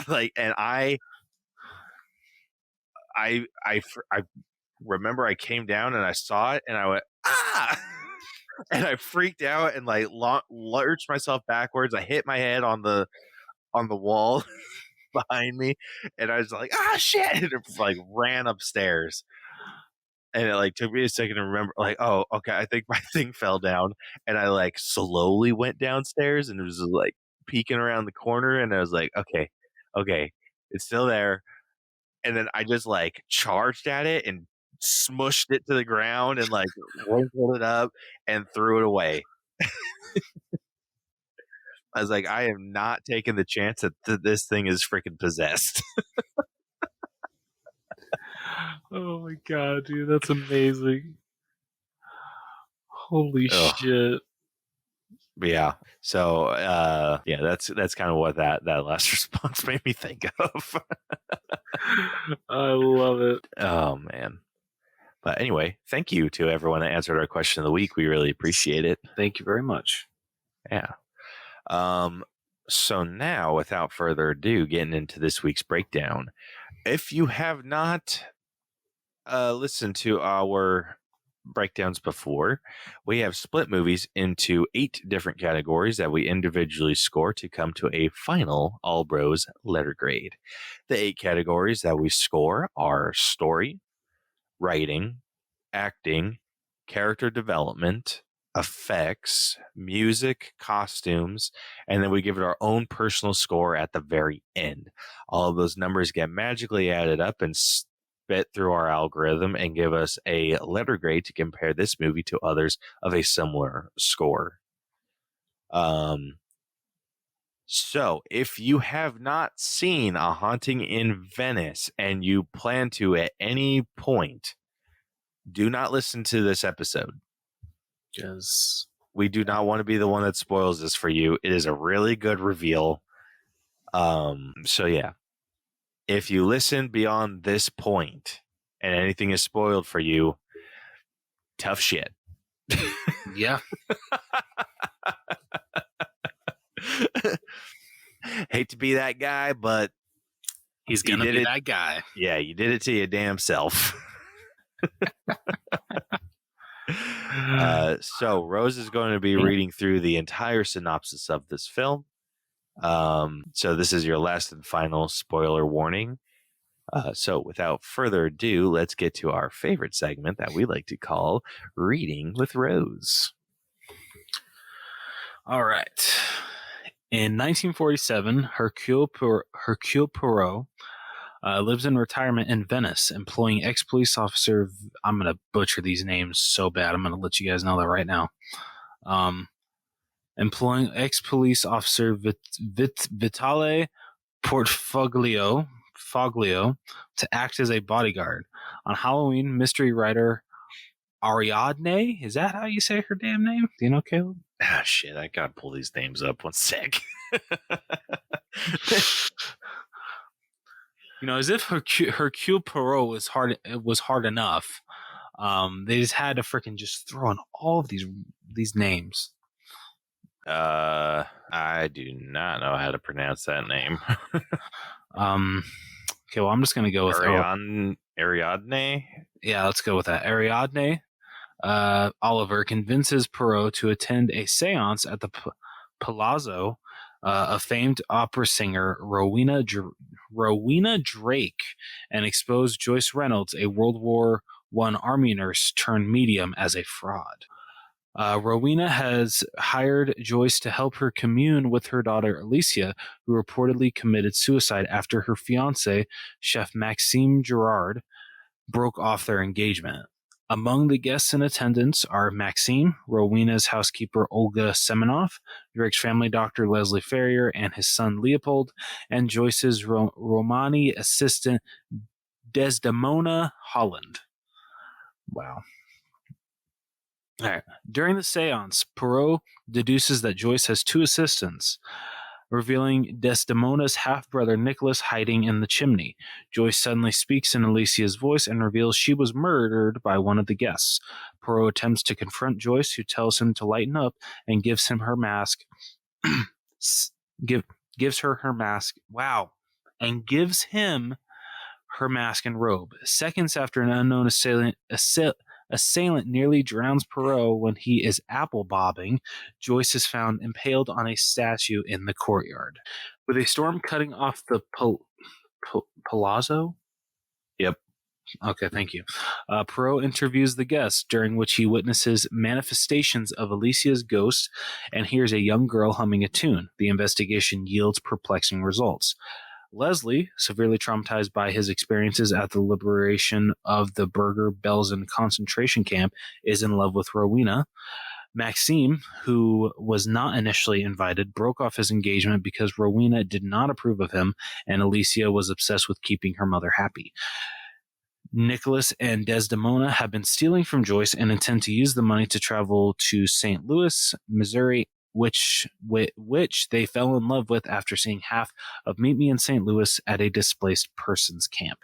S1: like, and I remember I came down and I saw it and I went, ah, and I freaked out and like lurched myself backwards. I hit my head on the wall behind me, and I was like, ah, shit, and it like ran upstairs. And it like took me a second to remember, like, oh, okay, I think my thing fell down. And I like slowly went downstairs and it was like peeking around the corner. And I was like, okay, it's still there. And then I just like charged at it and smushed it to the ground and like wrinkled it up and threw it away. I was like, I am not taking the chance that this thing is freaking possessed.
S2: Oh my god, dude, that's amazing. Holy shit.
S1: But yeah. So yeah, that's kind of what that last response made me think of.
S2: I love it.
S1: Oh man. But anyway, thank you to everyone that answered our question of the week. We really appreciate it.
S2: Thank you very much.
S1: Yeah. So now, without further ado, getting into this week's breakdown. If you have not listened to our breakdowns before, we have split movies into 8 different categories that we individually score to come to a final All Bros letter grade. The 8 categories that we score are story, writing, acting, character development, effects, music, costumes, and then we give it our own personal score at the very end. All of those numbers get magically added up and spit through our algorithm and give us a letter grade to compare this movie to others of a similar score. So if you have not seen A Haunting in Venice and you plan to at any point, do not listen to this episode.
S2: Because
S1: we do not want to be the one that spoils this for you. It is a really good reveal. So yeah, if you listen beyond this point and anything is spoiled for you, tough shit.
S2: yeah.
S1: Hate to be that guy, but
S2: he's gonna be that guy.
S1: Yeah, you did it to your damn self. So Rose is going to be reading through the entire synopsis of this film. So this is your last and final spoiler warning. So without further ado, let's get to our favorite segment that we like to call Reading with Rose.
S2: All right. In 1947, Hercule Poirot lives in retirement in Venice, employing ex-police officer. I'm going to butcher these names so bad. I'm going to let you guys know that right now. Employing ex-police officer Vitale Portfoglio to act as a bodyguard. On Halloween, mystery writer Ariadne, is that how you say her damn name? Do you know, Caleb?
S1: Ah, shit, I gotta pull these names up. One sec.
S2: You know, as if Hercule Poirot was hard enough. They just had to freaking just throw in all of these names.
S1: I do not know how to pronounce that name.
S2: Okay, well, I'm just gonna go with
S1: Ariadne.
S2: Yeah, let's go with that. Ariadne. Oliver convinces Poirot to attend a seance at the Palazzo of famed opera singer Rowena Drake and expose Joyce Reynolds, a World War I army nurse turned medium, as a fraud. Rowena has hired Joyce to help her commune with her daughter Alicia, who reportedly committed suicide after her fiancé, Chef Maxime Girard, broke off their engagement. Among the guests in attendance are Maxime, Rowena's housekeeper Olga Semenov, Drake's family doctor Leslie Ferrier and his son Leopold, and Joyce's Romani assistant Desdemona Holland. Wow. All right. During the seance, Poirot deduces that Joyce has 2 assistants, revealing Desdemona's half-brother Nicholas hiding in the chimney. Joyce suddenly speaks in Alicia's voice and reveals she was murdered by one of the guests. Poirot attempts to confront Joyce, who tells him to lighten up and gives him her mask. gives her her mask. Wow. And gives him her mask and robe. Seconds after an unknown assailant nearly drowns Poirot when he is apple bobbing, Joyce is found impaled on a statue in the courtyard. With a storm cutting off the palazzo?
S1: Yep.
S2: Okay, thank you. Poirot interviews the guests, during which he witnesses manifestations of Alicia's ghost and hears a young girl humming a tune. The investigation yields perplexing results. Leslie, severely traumatized by his experiences at the liberation of the Berger-Belsen concentration camp, is in love with Rowena. Maxime, who was not initially invited, broke off his engagement because Rowena did not approve of him, and Alicia was obsessed with keeping her mother happy. Nicholas and Desdemona have been stealing from Joyce and intend to use the money to travel to St. Louis, Missouri, which they fell in love with after seeing half of Meet Me in St. Louis at a displaced persons camp.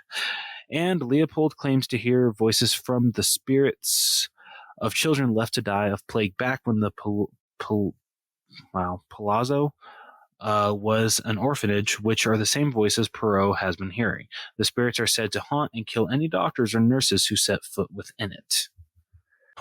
S2: And Leopold claims to hear voices from the spirits of children left to die of plague back when the Palazzo was an orphanage, which are the same voices Poirot has been hearing. The spirits are said to haunt and kill any doctors or nurses who set foot within it.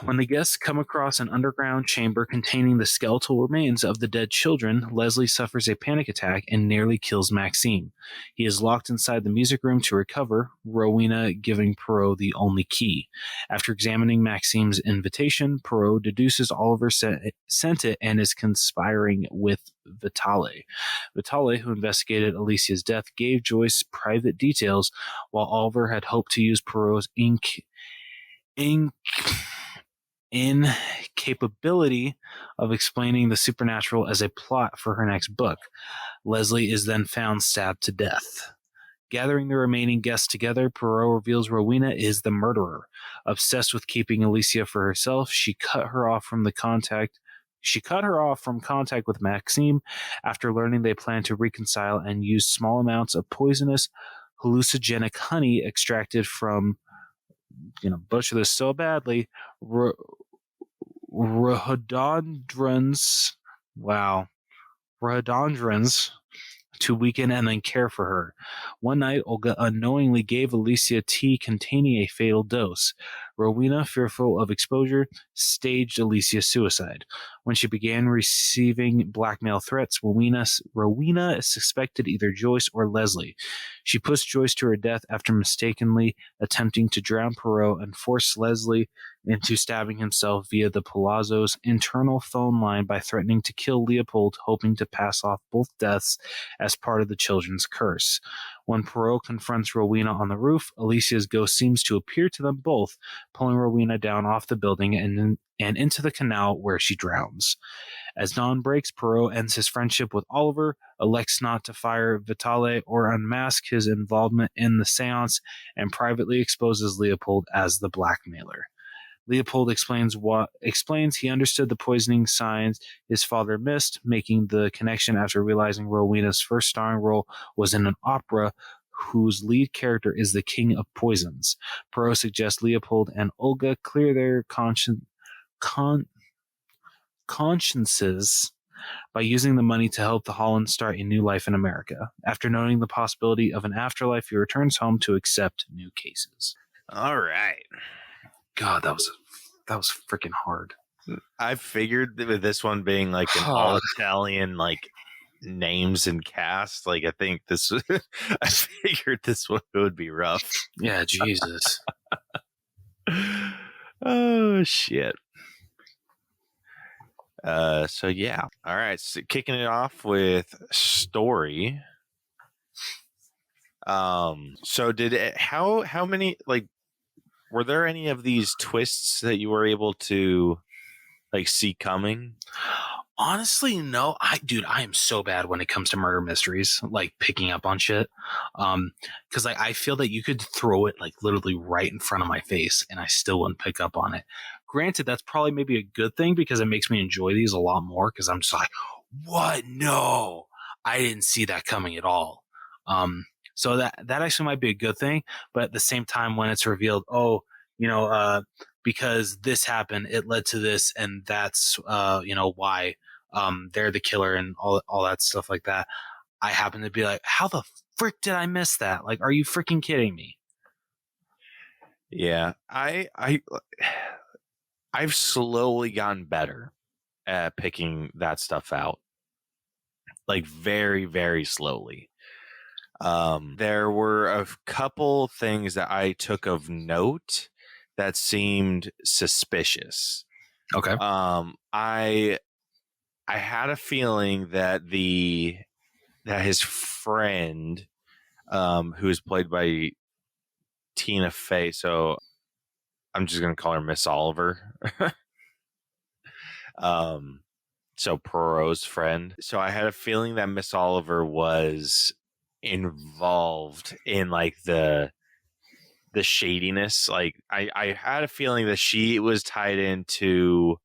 S2: When the guests come across an underground chamber containing the skeletal remains of the dead children, Leslie suffers a panic attack and nearly kills Maxime. He is locked inside the music room to recover, Rowena giving Poirot the only key. After examining Maxime's invitation, Poirot deduces Oliver sent it and is conspiring with Vitale. Vitale, who investigated Alicia's death, gave Joyce private details, while Oliver had hoped to use Poirot's incapability of explaining the supernatural as a plot for her next book. Leslie is then found stabbed to death. Gathering the remaining guests together, Poirot reveals Rowena is the murderer. Obsessed with keeping Alicia for herself, she cut her off from contact with Maxime after learning they plan to reconcile and use small amounts of poisonous hallucinogenic honey extracted from, butcher this so badly, rhododendrons. Wow. Rhododendrons to weaken and then care for her. One night, Olga unknowingly gave Alicia tea containing a fatal dose. Rowena, fearful of exposure, staged Alicia's suicide. When she began receiving blackmail threats, Rowena suspected either Joyce or Leslie. She pushed Joyce to her death after mistakenly attempting to drown Poirot and forced Leslie into stabbing himself via the Palazzo's internal phone line by threatening to kill Leopold, hoping to pass off both deaths as part of the children's curse. When Poirot confronts Rowena on the roof, Alicia's ghost seems to appear to them both, pulling Rowena down off the building and into the canal where she drowns. As dawn breaks, Poirot ends his friendship with Oliver, elects not to fire Vitale or unmask his involvement in the seance, and privately exposes Leopold as the blackmailer. Leopold explains he understood the poisoning signs his father missed, making the connection after realizing Rowena's first starring role was in an opera whose lead character is the King of Poisons. Poirot suggests Leopold and Olga clear their consciences by using the money to help the Hollands start a new life in America. After noting the possibility of an afterlife, he returns home to accept new cases.
S1: All right.
S2: God, that was freaking hard.
S1: I figured that with this one being like an all Italian names and cast, I think this I figured this one would be rough.
S2: Yeah, Jesus.
S1: Oh shit. So yeah. All right. So kicking it off with story. So how many were there any of these twists that you were able to see coming?
S2: Honestly, no. I am so bad when it comes to murder mysteries, picking up on shit. Because I feel that you could throw it literally right in front of my face and I still wouldn't pick up on it. Granted, that's probably maybe a good thing because it makes me enjoy these a lot more because I'm just like, what? No, I didn't see that coming at all. So that actually might be a good thing. But at the same time, when it's revealed, because this happened, it led to this, and that's why they're the killer and all that stuff like that. I happen to be like, how the frick did I miss that? Like, are you freaking kidding me?
S1: Yeah, I've slowly gotten better at picking that stuff out, like very, very slowly. There were a couple things that I took of note that seemed suspicious.
S2: Okay.
S1: I had a feeling that his friend, who is played by Tina Fey, so I'm just gonna call her Miss Oliver. So Poirot's friend. So I had a feeling that Miss Oliver was involved in like the shadiness. Like I had a feeling that she was tied into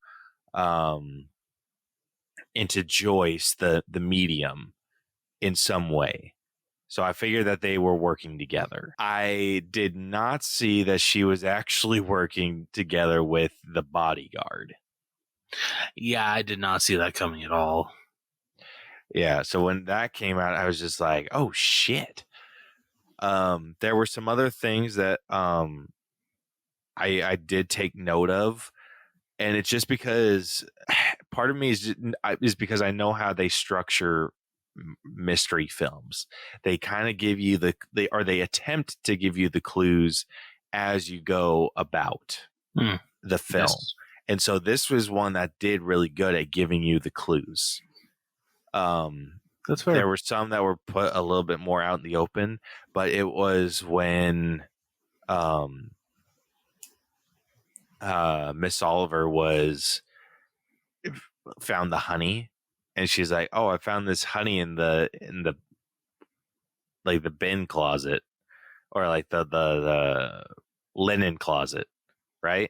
S1: Joyce, the medium, in some way. So I figured that they were working together. I did not see that she was actually working together with the bodyguard.
S2: Yeah, I did not see that coming at all.
S1: Yeah, so when that came out, I was just like, oh shit. There were some other things that I did take note of, and it's just because part of me is because I know how they structure mystery films. They kind of give you they attempt to give you the clues as you go about the film. Yes. And so this was one that did really good at giving you the clues.
S2: That's fair.
S1: There were some that were put a little bit more out in the open, but it was when Miss Oliver found the honey, and she's like, "Oh, I found this honey in the like the bin closet, or like the linen closet, right?"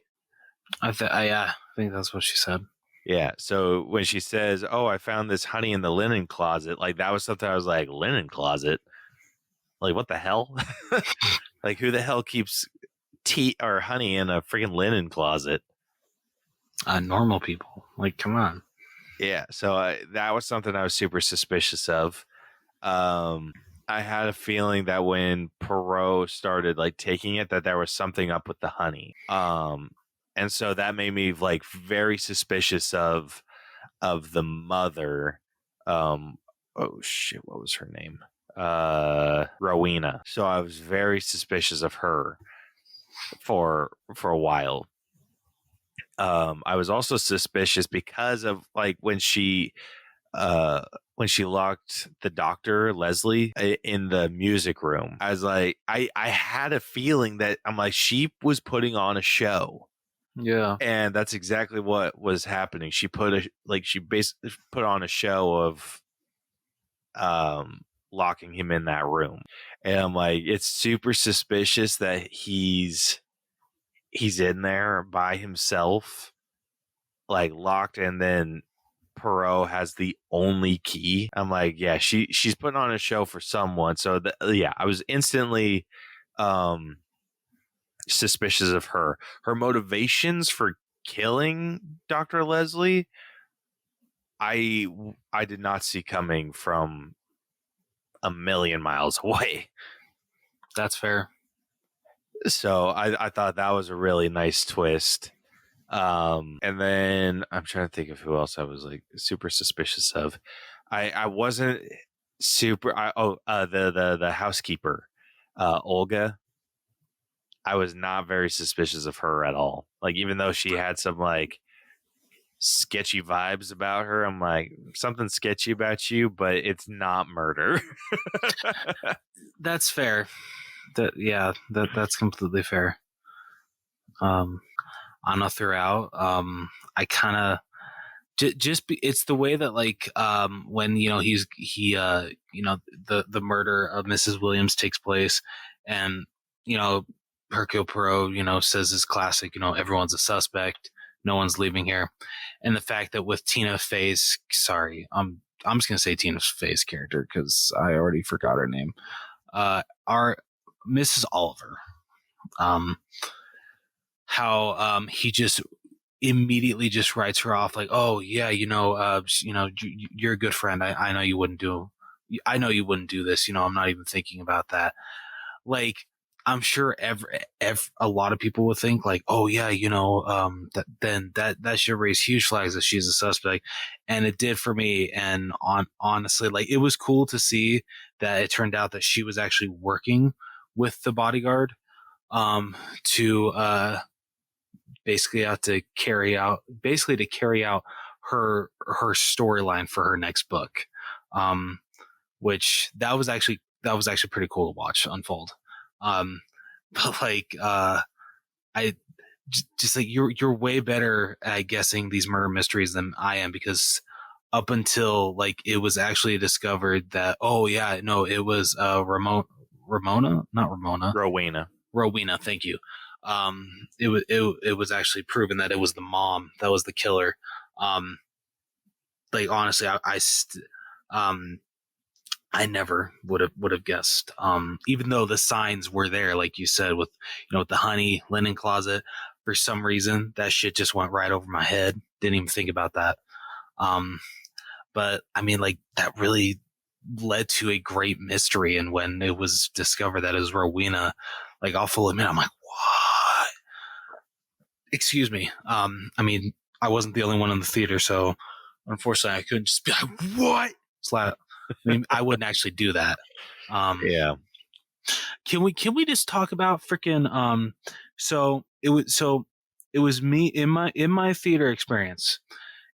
S2: I think that's what she said.
S1: Yeah. So when she says, "Oh, I found this honey in the linen closet," like that was something I was like, "Linen closet? Like what the hell? Like who the hell keeps tea or honey in a freaking linen closet?"
S2: Normal people. Like, come on.
S1: Yeah. So that was something I was super suspicious of. I had a feeling that when Poirot started like taking it, that there was something up with the honey. And so that made me like very suspicious of the mother. Oh shit, what was her name? Rowena. So I was very suspicious of her for a while. I was also suspicious because of like when she locked the doctor Leslie in the music room. I was like, I had a feeling that I'm like, she was putting on a show.
S2: Yeah.
S1: And that's exactly what was happening. She basically put on a show of locking him in that room. And I'm like, it's super suspicious that he's in there by himself, like locked, and then Poirot has the only key. I'm like, yeah, she's putting on a show for someone. So I was instantly suspicious of her. Her motivations for killing Dr. Leslie, I did not see coming from a million miles away.
S2: That's fair.
S1: So I thought that was a really nice twist. And then I'm trying to think of who else I was like super suspicious of. I wasn't super. The housekeeper, Olga. I was not very suspicious of her at all. Like, even though she had some like sketchy vibes about her, I'm like, something sketchy about you, but it's not murder.
S2: That's fair. That's completely fair. Anna throughout. I kind of it's the way that like when the murder of Mrs. Williams takes place, and Hercule Poirot says his classic, everyone's a suspect, no one's leaving here, and the fact that with Tina Fey's I'm just gonna say Tina Fey's character because I already forgot her name. Our Mrs. Oliver. How he just immediately just writes her off like, oh yeah, you're a good friend. I know you wouldn't do. I know you wouldn't do this. I'm not even thinking about that. Like, I'm sure a lot of people would think like, oh yeah, that should raise huge flags that she's a suspect, and it did for me. And honestly, like, it was cool to see that it turned out that she was actually working with the bodyguard, to basically to carry out her storyline for her next book, which that was actually pretty cool to watch unfold. But like, I just like, you're way better at guessing these murder mysteries than I am, because up until like it was actually discovered that, oh yeah, no, it was Rowena. Thank you. It was actually proven that it was the mom that was the killer. Like, honestly, I never would have guessed. Even though the signs were there, like you said, with with the honey linen closet, for some reason that shit just went right over my head. Didn't even think about that. But I mean, like, that really led to a great mystery. And when it was discovered that it was Rowena, like, I'll fully admit, I'm like, what? Excuse me. I mean, I wasn't the only one in the theater, so unfortunately I couldn't just be like, what? I mean, I wouldn't actually do that.
S1: Yeah.
S2: Can we just talk about freaking so it was me in my theater experience.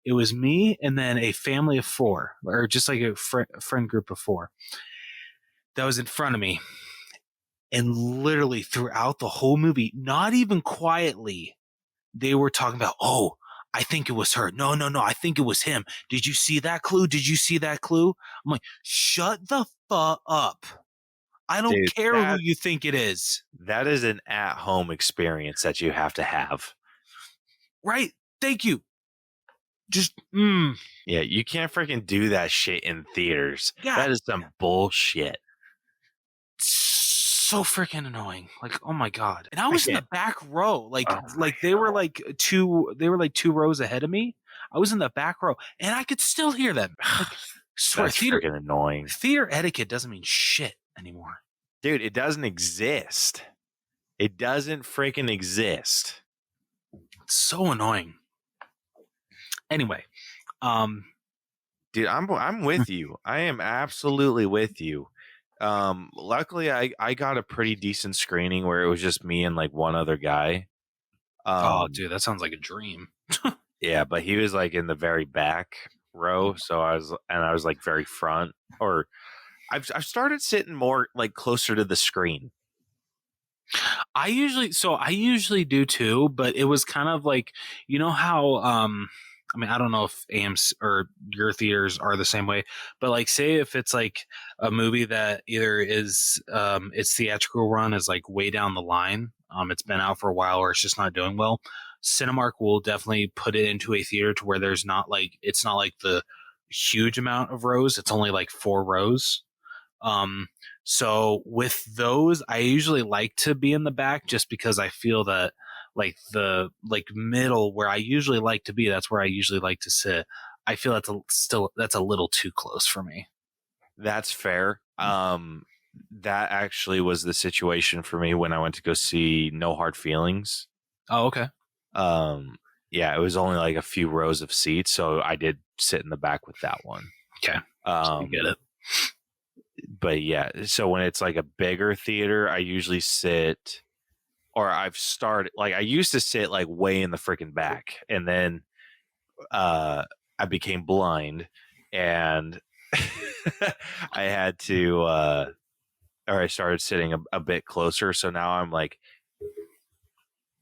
S2: It was me and then a family of 4, or just like a friend group of 4 that was in front of me. And literally throughout the whole movie, not even quietly, they were talking about, oh, I think it was her. No, I think it was him. Did you see that clue? Did you see that clue? I'm like, shut the fuck up. I don't care who you think it is.
S1: That is an at-home experience that you have to have.
S2: Right. Thank you. Just,
S1: Yeah, you can't freaking do that shit in theaters.
S2: Yeah.
S1: That is some bullshit.
S2: So freaking annoying. Like, oh my God. And I was in the back row. Like they were like 2 rows ahead of me. I was in the back row and I could still hear them. Like, swear,
S1: that's freaking annoying.
S2: Theater etiquette doesn't mean shit anymore.
S1: Dude, it doesn't exist. It doesn't freaking exist.
S2: It's so annoying. Anyway,
S1: dude, I'm with you. I am absolutely with you. Luckily I got a pretty decent screening where it was just me and like one other guy.
S2: Oh, dude, that sounds like a dream.
S1: Yeah, but he was like in the very back row, so I was like very front. Or I've started sitting more like closer to the screen.
S2: I usually do too, but it was kind of like, how I mean, I don't know if AMC or your theaters are the same way, but like, say if it's like a movie that either is its theatrical run is like way down the line, it's been out for a while, or it's just not doing well, Cinemark will definitely put it into a theater to where it's not like the huge amount of rows. It's only like 4 rows. So with those, I usually like to be in the back just because I feel that like the middle where I usually like to be, that's where I usually like to sit. I feel that's a little too close for me. That's
S1: fair. That actually was the situation for me when I went to go see No Hard Feelings.
S2: Oh, okay.
S1: Yeah, it was only like a few rows of seats, so I did sit in the back with that one.
S2: Okay. I get it.
S1: But yeah, so when it's like a bigger theater, I usually sit, or I've started, like I used to sit like way in the freaking back, and then I became blind and I had to, or I started sitting a bit closer. So now I'm like,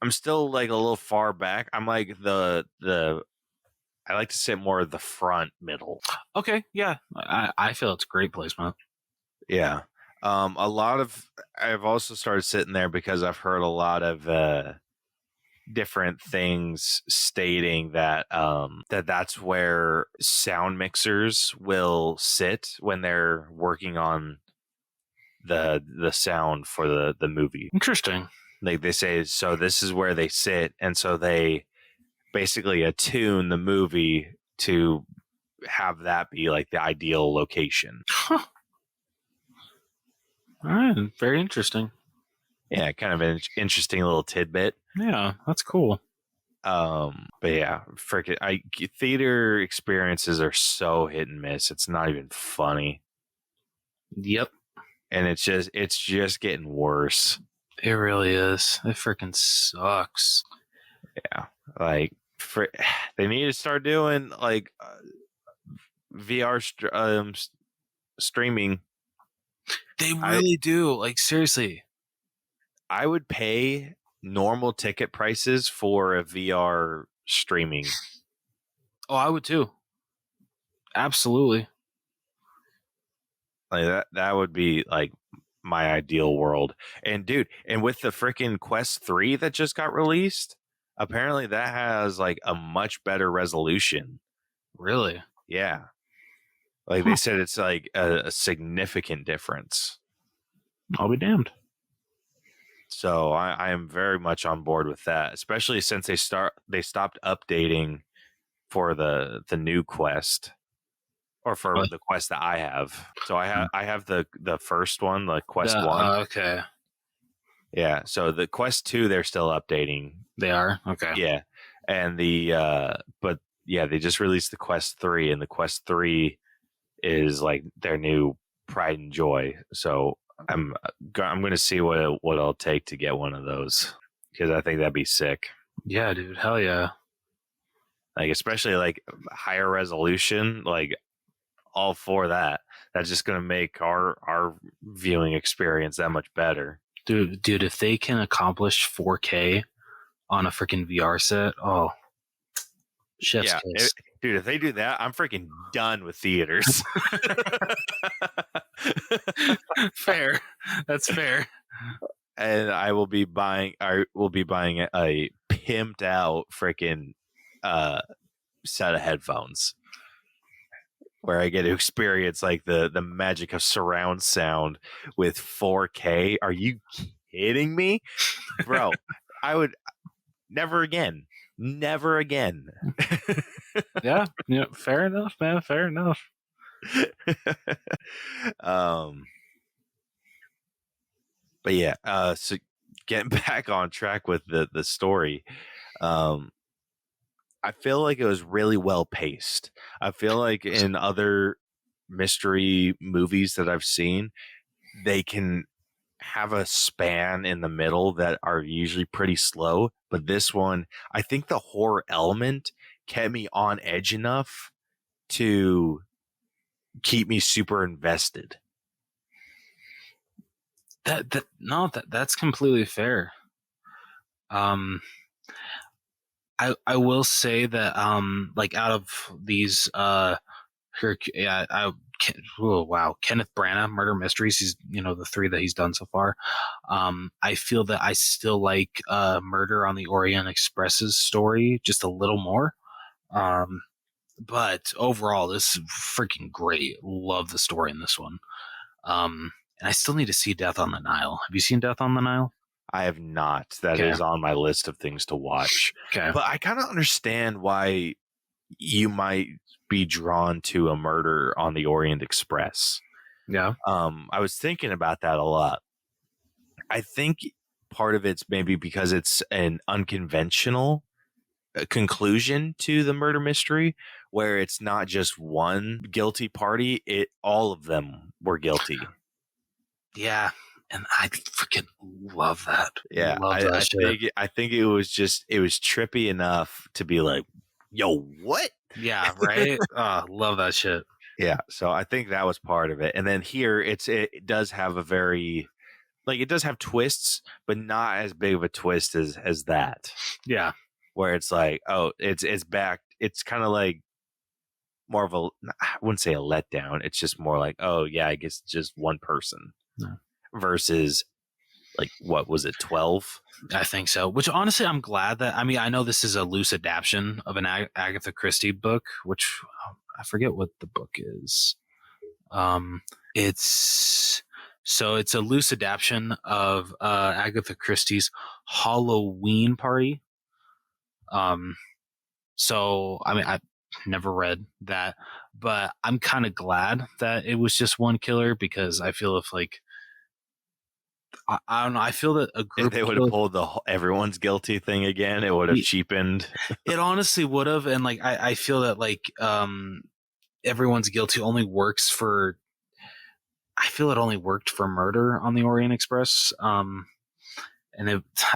S1: I'm still like a little far back. I'm like I like to sit more of the front middle.
S2: Okay. Yeah. I feel it's a great placement.
S1: Yeah. I've also started sitting there because I've heard a lot of different things stating that that's where sound mixers will sit when they're working on the sound for the movie.
S2: Interesting.
S1: Like they say, so this is where they sit, and so they basically attune the movie to have that be like the ideal location.
S2: Huh. All right, very interesting.
S1: Yeah, kind of an interesting little tidbit.
S2: Yeah, that's cool.
S1: But yeah, freaking theater experiences are so hit and miss. It's not even funny.
S2: Yep.
S1: And it's just getting worse.
S2: It really is. It freaking sucks.
S1: Yeah. Like they need to start doing like VR streaming.
S2: They really do. Like, seriously.
S1: I would pay normal ticket prices for a VR streaming.
S2: Oh, I would too. Absolutely.
S1: Like that would be like my ideal world. And dude, and with the freaking Quest 3 that just got released, apparently that has like a much better resolution.
S2: Really?
S1: Yeah. Like they said it's like a significant difference.
S2: I'll be damned.
S1: So I am very much on board with that, especially since they stopped updating for the new Quest. Or for the Quest that I have. So I have the first one, the Quest 1.
S2: Okay.
S1: Yeah. So the Quest 2 they're still updating.
S2: They are? Okay.
S1: Yeah. And but yeah, they just released the Quest 3, and the Quest 3 is like their new pride and joy. So I'm going to see what it'll take to get one of those, because I think that'd be sick.
S2: Yeah, dude. Hell yeah.
S1: Like especially like higher resolution, like all for that. That's just going to make our viewing experience that much better.
S2: Dude, if they can accomplish 4K on a freaking VR set, oh, chef's kiss.
S1: Dude, if they do that, I'm freaking done with theaters.
S2: Fair. That's fair.
S1: And I will be buying a pimped out freaking set of headphones, where I get to experience like the magic of surround sound with 4K. Are you kidding me? Bro, I would never again.
S2: Yeah, fair enough, man. Fair enough.
S1: But yeah, so getting back on track with the story, I feel like it was really well paced. I feel like in other mystery movies that I've seen, they can have a span in the middle that are usually pretty slow. But this one, I think the horror element kept me on edge enough to keep me super invested.
S2: That's completely fair. I will say that like out of these Kenneth Branagh murder mysteries, he's the 3 that he's done so far. I feel that I still like Murder on the Orient Express's story just a little more. But overall, this is freaking great. Love the story in this one. And I still need to see Death on the Nile. Have you seen Death on the Nile?
S1: I have not. That is on my list of things to watch.
S2: Okay.
S1: But I kind of understand why you might be drawn to a Murder on the Orient Express.
S2: Yeah.
S1: I was thinking about that a lot. I think part of it's maybe because it's an unconventional conclusion to the murder mystery, where it's not just one guilty party, all of them were guilty.
S2: Yeah. And I freaking love that.
S1: Yeah, I think it was trippy enough to be like, yo, what?
S2: Yeah, right? Love that shit.
S1: Yeah, so I think that was part of it. And then here, it does have a very, like, it does have twists, but not as big of a twist as that.
S2: Yeah.
S1: Where it's like, oh, it's back. It's kind of like more of I wouldn't say a letdown. It's just more like, oh, yeah, I guess just one person.
S2: No.
S1: Versus like, what was it, 12?
S2: I think so. Which honestly, I'm glad that. I mean, I know this is a loose adaptation of an Agatha Christie book, which I forget what the book is. It's a loose adaptation of Agatha Christie's Halloween Party. So I mean, I've never read that, but I'm kind of glad that it was just one killer, because I feel if like I don't know, I feel that a
S1: If
S2: group
S1: they would have pulled the everyone's guilty thing again, it would have cheapened.
S2: It honestly would have, and like I feel that like everyone's guilty only works for. I feel it only worked for Murder on the Orient Express. And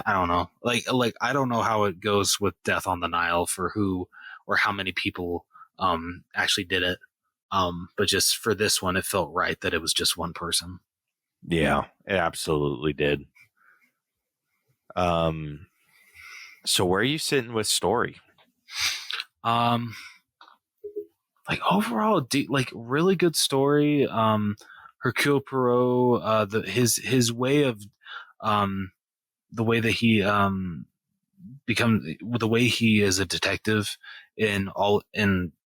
S2: I don't know, like I don't know how it goes with Death on the Nile for who or how many people actually did it. But just for this one, it felt right that it was just one person.
S1: Yeah, it absolutely did. So where are you sitting with story?
S2: Like overall, like really good story. Hercule Poirot, his way of, the way that he the way he is a detective in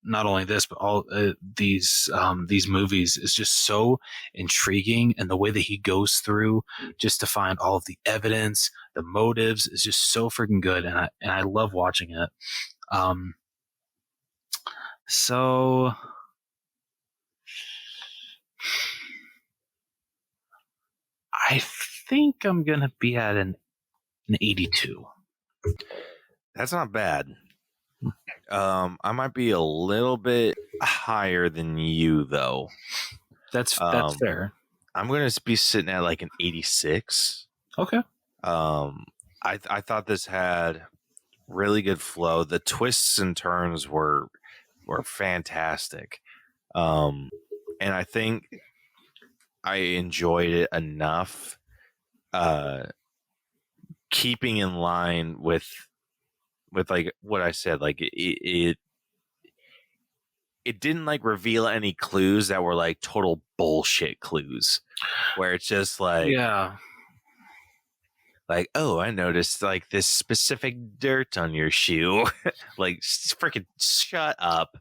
S2: not only this but all these movies is just so intriguing, and the way that he goes through just to find all of the evidence, the motives, is just so freaking good, and I love watching it. So I think I'm gonna be at an 82.
S1: That's not bad. I might be a little bit higher than you, though.
S2: That's fair.
S1: I'm going to be sitting at like an 86.
S2: Okay.
S1: I thought this had really good flow. The twists and turns were fantastic. And I think I enjoyed it enough, keeping in line with like what I said. Like it didn't like reveal any clues that were like total bullshit clues, where it's just like,
S2: yeah,
S1: like, oh, I noticed like this specific dirt on your shoe. Like, freaking shut up.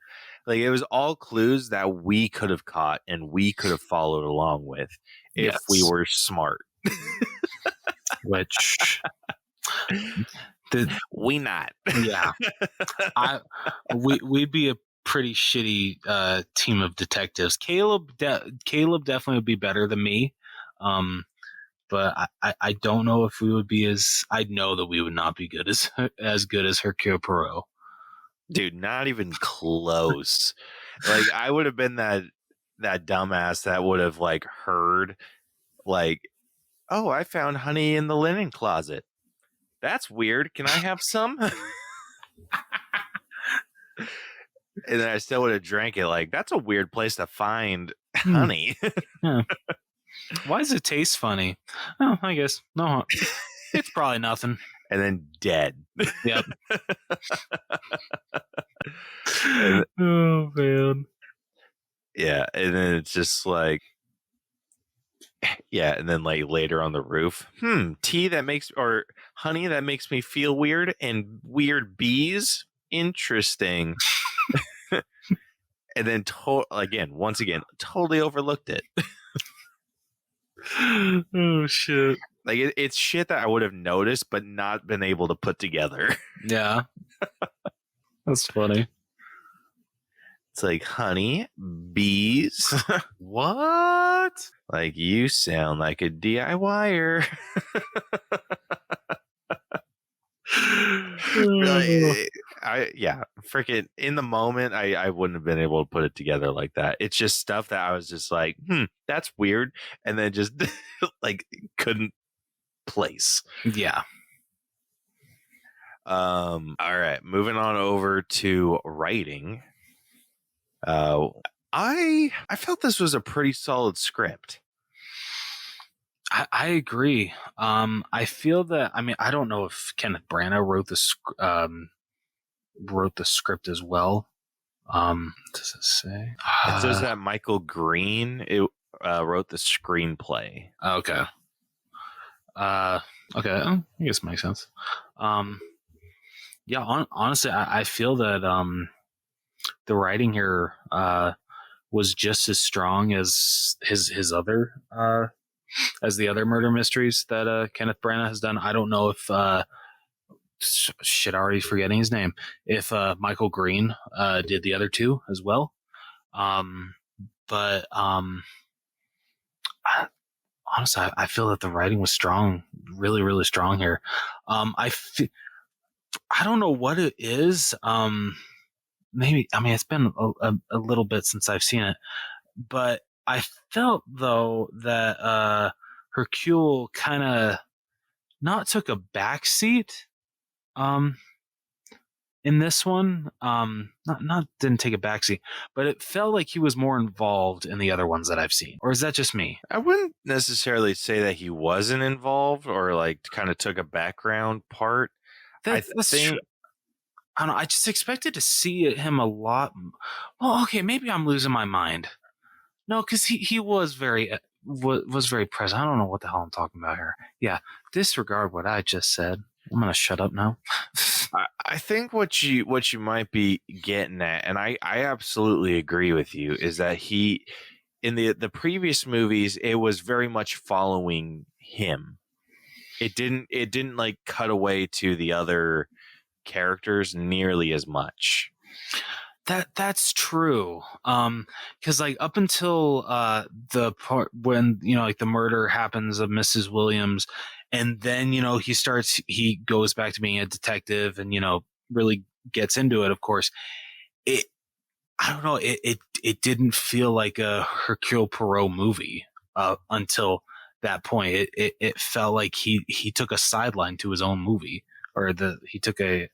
S1: Like, it was all clues that we could have caught and we could have followed along with if we were smart.
S2: Which
S1: we not.
S2: Yeah. We'd be a pretty shitty team of detectives. Caleb definitely would be better than me. But I don't know if we would be I know that we would not be good as good as Hercule Poirot.
S1: Dude, not even close. Like, I would have been that dumbass that would have like heard like, oh, I found honey in the linen closet. That's weird. Can I have some? And then I still would have drank it. Like, that's a weird place to find honey.
S2: Yeah. Why does it taste funny? Oh, I guess. No, it's probably nothing.
S1: And then dead.
S2: Yep. Oh, man.
S1: Yeah. And then it's just like, yeah. And then like later on the roof, tea that makes, or honey that makes me feel weird, and weird bees. Interesting. And then once again, totally overlooked it.
S2: Oh shit.
S1: Like, it's shit that I would have noticed but not been able to put together.
S2: Yeah. That's funny.
S1: It's like, honey, bees.
S2: What?
S1: Like, you sound like a DIYer. Freaking in the moment, I wouldn't have been able to put it together like that. It's just stuff that I was just like, that's weird, and then just like couldn't place.
S2: Yeah.
S1: All right, moving on over to writing. I felt this was a pretty solid script.
S2: I agree. I feel that, I mean, I don't know if Kenneth Branagh wrote the script as well. Does it say?
S1: It says that Michael Green wrote the screenplay.
S2: Okay. Okay, I guess it makes sense. Yeah, honestly, I feel that the writing here was just as strong as his other as the other murder mysteries that Kenneth Branagh has done. I don't know if shit, already forgetting his name. If Michael Green did the other two as well, but honestly, I feel that the writing was strong, really, really strong here. I don't know what it is. Maybe, I mean, it's been a little bit since I've seen it, but I felt though that Hercule kind of not took a backseat in this one. Not didn't take a backseat, but it felt like he was more involved in the other ones that I've seen. Or is that just me?
S1: I wouldn't necessarily say that he wasn't involved or like kind of took a background part.
S2: That's true. I don't know. I just expected to see him a lot. Well, okay, maybe I'm losing my mind. No, because he was very present. I don't know what the hell I'm talking about here. Yeah, disregard what I just said. I'm gonna shut up now.
S1: I think what you might be getting at, and I absolutely agree with you, is that he in the previous movies it was very much following him. It didn't like cut away to the other characters nearly as much.
S2: That's true. Because like up until the part when like the murder happens of Mrs. Williams, and then he goes back to being a detective and really gets into it. Of course, I don't know. It didn't feel like a Hercule Poirot movie until that point. It felt like he took a sideline to his own movie, or he took a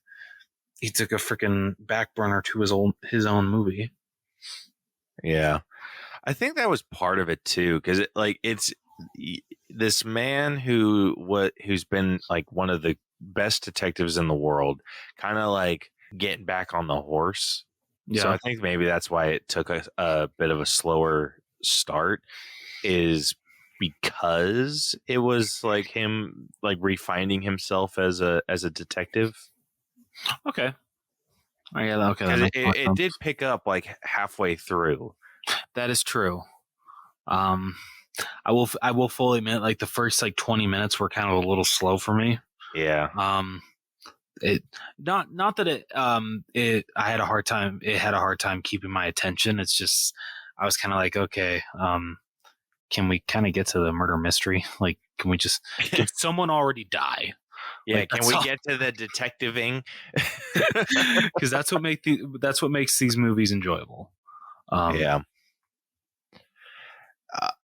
S2: freaking back burner to his own movie.
S1: Yeah, I think that was part of it too, because it's this man who's been like one of the best detectives in the world, kind of like getting back on the horse. Yeah. So I think maybe that's why it took a bit of a slower start, is because it was like him like refining himself as a detective.
S2: Okay. Oh, yeah, okay.
S1: It did pick up like halfway through.
S2: That is true. I will fully admit, like the first like 20 minutes were kind of a little slow for me.
S1: Yeah.
S2: It not that it I had a hard time. It had a hard time keeping my attention. It's just I was kind of like, okay, can we kind of get to the murder mystery? Like, can we just did someone already die?
S1: Yeah, like, can we get to the detectiving?
S2: Because that's what makes these movies enjoyable.
S1: Yeah.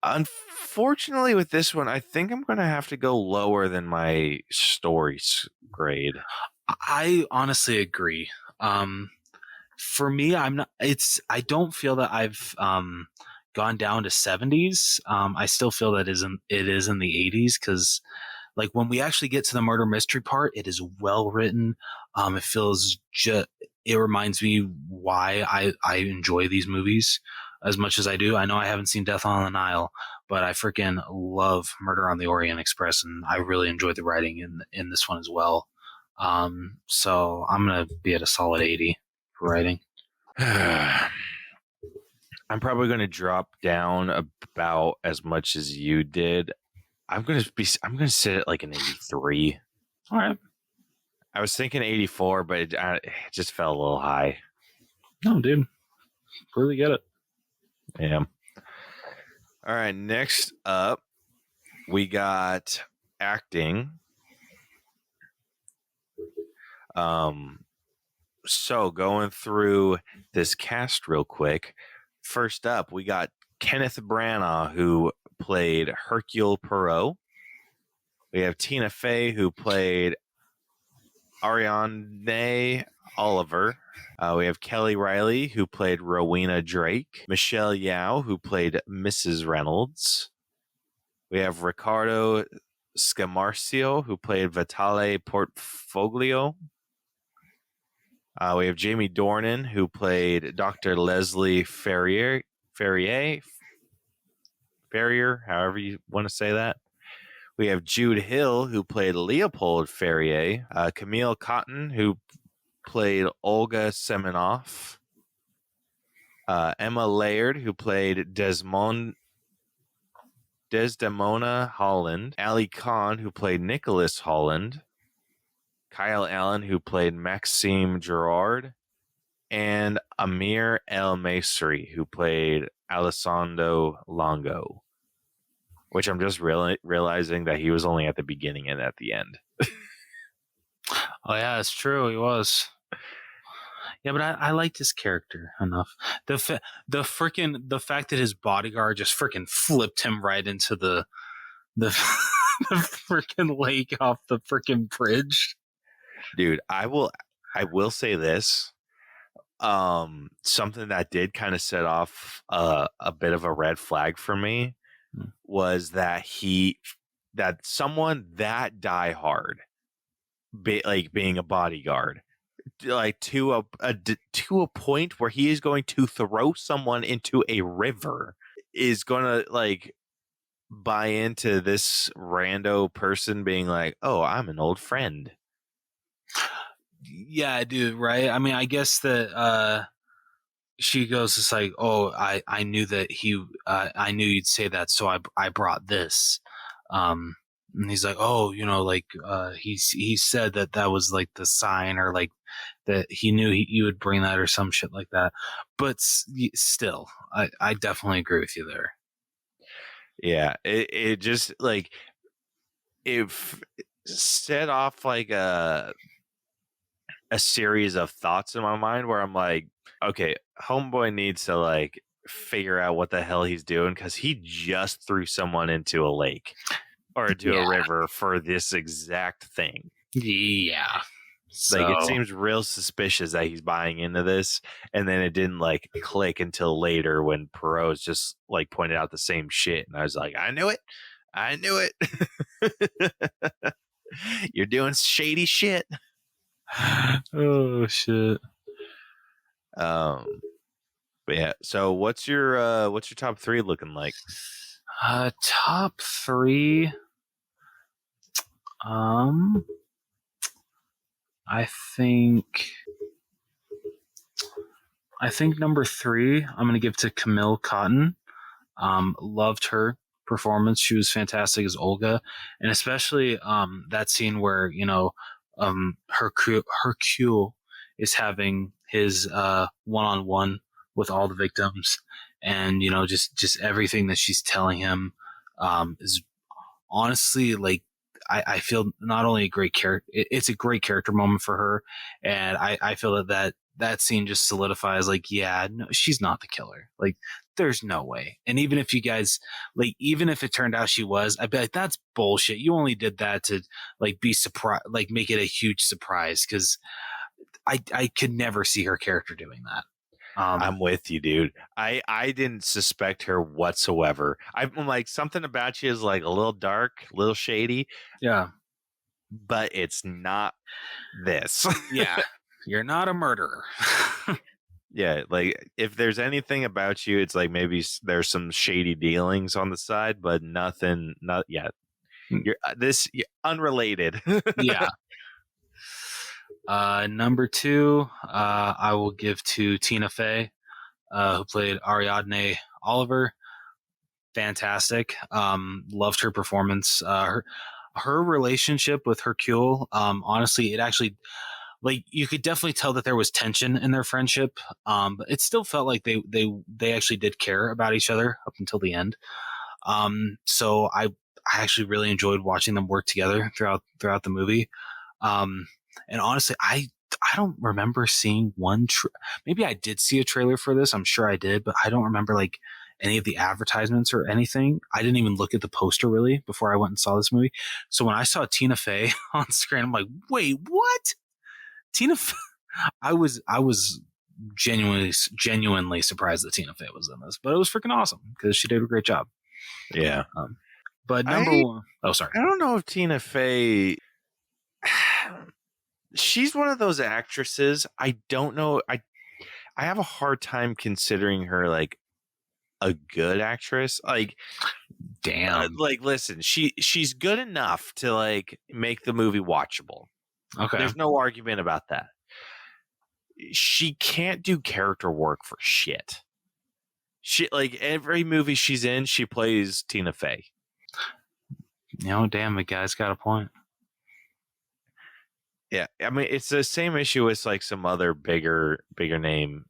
S1: Unfortunately, with this one, I think I'm going to have to go lower than my stories grade.
S2: I honestly agree. For me, I'm not. I don't feel that I've gone down to 70s. I still feel that it is in the 80s, because like when we actually get to the murder mystery part, it is well written. It feels it reminds me why I enjoy these movies as much as I do. I know I haven't seen Death on the Nile, but I freaking love Murder on the Orient Express, and I really enjoyed the writing in this one as well. So I'm gonna be at a solid 80 for writing.
S1: I'm probably going to drop down about as much as you did. I'm going to sit at like an 83.
S2: All right.
S1: I was thinking 84, but it just fell a little high.
S2: No, dude. Really get it.
S1: Yeah. All right. Next up, we got acting. So going through this cast real quick. First up, we got Kenneth Branagh, who played Hercule Poirot. We have Tina Fey, who played Ariane Oliver. We have Kelly Riley, who played Rowena Drake. Michelle Yeoh, who played Mrs. Reynolds. We have Riccardo Scamarcio, who played Vitale Portfoglio. We have Jamie Dornan, who played Dr. Leslie Ferrier, however you want to say that. We have Jude Hill, who played Leopold Ferrier, Camille Cotton, who played Olga Semenoff, Emma Laird, who played Desdemona Holland, Ali Khan, who played Nicholas Holland, Kyle Allen, who played Maxime Gerard, and Amir El Masri, who played Alessandro Longo, which I'm just realizing that he was only at the beginning and at the end.
S2: Oh yeah, it's true. He was. Yeah, but I liked his character enough. The fact that his bodyguard just freaking flipped him right into the the freaking lake off the freaking bridge.
S1: Dude, I will say this. Something that did kind of set off a bit of a red flag for me was that someone that diehard, being a bodyguard, like to a point where he is going to throw someone into a river, is gonna like buy into this rando person being like, oh, I'm an old friend.
S2: Yeah, dude, right? I mean, I guess that she goes, it's like, oh, I knew that I knew you'd say that, so I brought this. And he's like, oh, like he said that was like the sign, or like that he knew you would bring that or some shit like that. But still, I definitely agree with you there.
S1: Yeah, it just like it set off like a series of thoughts in my mind where I'm like, okay, homeboy needs to like figure out what the hell he's doing, because he just threw someone into a lake or into a river for this exact thing.
S2: Yeah.
S1: Like, it seems real suspicious that he's buying into this, and then it didn't like click until later when Perot's just like pointed out the same shit, and I was like, I knew it. You're doing shady shit.
S2: Oh shit.
S1: But yeah, so what's your top three looking like?
S2: Top three. I think number 3, I'm going to give to Camille Cotton. Loved her performance. She was fantastic as Olga, and especially that scene where Hercule is having his one-on-one with all the victims, and just everything that she's telling him is honestly like. I feel not only a great character, it's a great character moment for her. And I feel that scene just solidifies like, yeah, no, she's not the killer. Like, there's no way. And even if you guys, like, even if it turned out she was, I'd be like, that's bullshit. You only did that to like be surprised, like make it a huge surprise. Cause I could never see her character doing that.
S1: I'm with you, dude. I didn't suspect her whatsoever. I'm like, something about you is like a little dark, a little shady.
S2: Yeah.
S1: But it's not this.
S2: Yeah. You're not a murderer.
S1: Yeah. Like, if there's anything about you, it's like maybe there's some shady dealings on the side, but nothing, not yet. You're unrelated.
S2: Yeah. Number 2, I will give to Tina Fey, who played Ariadne Oliver. Fantastic. Loved her performance. Her relationship with Hercule, honestly, it actually, like, you could definitely tell that there was tension in their friendship. But it still felt like they actually did care about each other up until the end. So I actually really enjoyed watching them work together throughout the movie. And honestly, I don't remember seeing one. Maybe I did see a trailer for this. I'm sure I did, but I don't remember like any of the advertisements or anything. I didn't even look at the poster really before I went and saw this movie. So when I saw Tina Fey on screen, I'm like, wait, what? Tina Fey? I was genuinely surprised that Tina Fey was in this, but it was freaking awesome because she did a great job.
S1: Yeah.
S2: But number 1. Oh, sorry.
S1: I don't know if Tina Fey. She's one of those actresses. I don't know. I have a hard time considering her like a good actress. Like,
S2: Damn.
S1: Like, listen, she's good enough to like make the movie watchable.
S2: Okay.
S1: There's no argument about that. She can't do character work for shit. She like every movie she's in, she plays Tina Fey.
S2: Damn, the guy's got a point.
S1: Yeah, I mean it's the same issue with like some other bigger name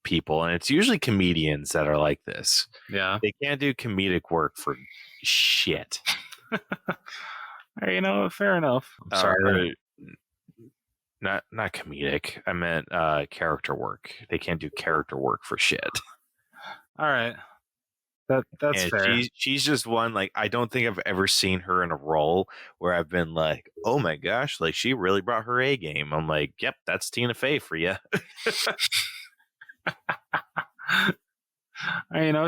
S1: people, and it's usually comedians that are like this.
S2: Yeah.
S1: They can't do comedic work for shit.
S2: Fair enough. I'm sorry.
S1: Not comedic. I meant character work. They can't do character work for shit.
S2: All right. That's
S1: and
S2: fair.
S1: She's just one, like, I don't think I've ever seen her in a role where I've been like, oh my gosh, like she really brought her A game. I'm like, yep, that's Tina Fey for you.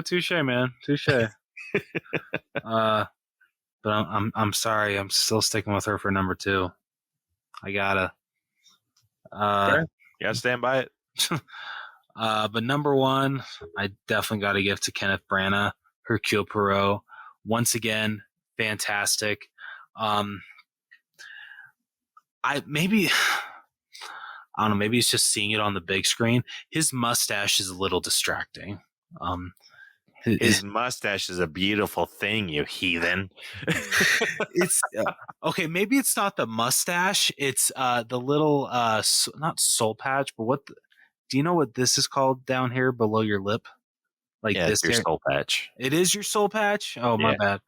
S2: Touche, man. Touche. But I'm sorry. I'm still sticking with her for number 2. I gotta.
S1: You gotta stand by it.
S2: But number 1, I definitely got to give to Kenneth Branagh, Hercule Poirot. Once again, fantastic. Maybe it's just seeing it on the big screen. His mustache is a little distracting.
S1: His mustache is a beautiful thing, you heathen.
S2: It's okay. Maybe it's not the mustache. It's the little not soul patch, but do you know what this is called down here below your lip? Like
S1: yeah,
S2: this
S1: it's your soul patch.
S2: It is your soul patch. Oh, my bad.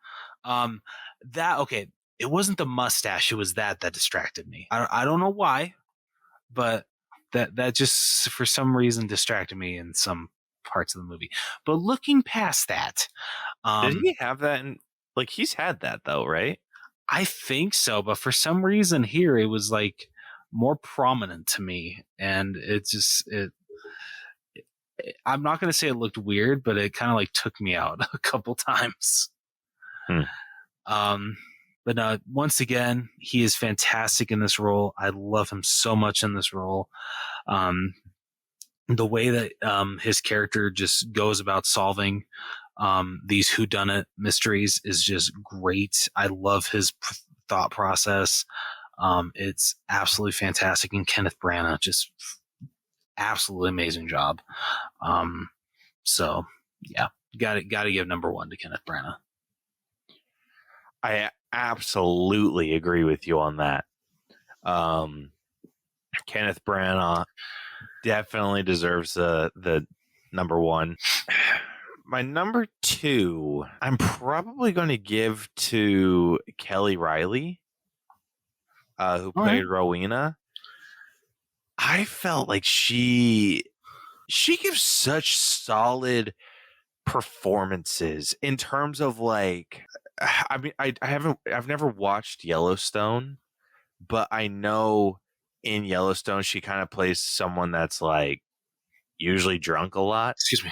S2: It wasn't the mustache. It was that distracted me. I don't know why, but that just for some reason distracted me in some parts of the movie. But looking past that,
S1: did he have that? Like he's had that though, right?
S2: I think so, but for some reason here it was like more prominent to me, and I'm not going to say it looked weird, but it kind of like took me out a couple times. But no, once again, he is fantastic in this role. I love him so much in this role. The way that his character just goes about solving these whodunit mysteries is just great. I love his thought process. It's absolutely fantastic. And Kenneth Branagh, just absolutely amazing job. So yeah, got to give number 1 to Kenneth Branagh.
S1: I absolutely agree with you on that. Kenneth Branagh definitely deserves the number 1. My number 2, I'm probably going to give to Kelly Riley, who played Rowena. I felt like she gives such solid performances in terms of like, I mean, I've never watched Yellowstone, but I know in Yellowstone she kind of plays someone that's like usually drunk a lot.
S2: Excuse me.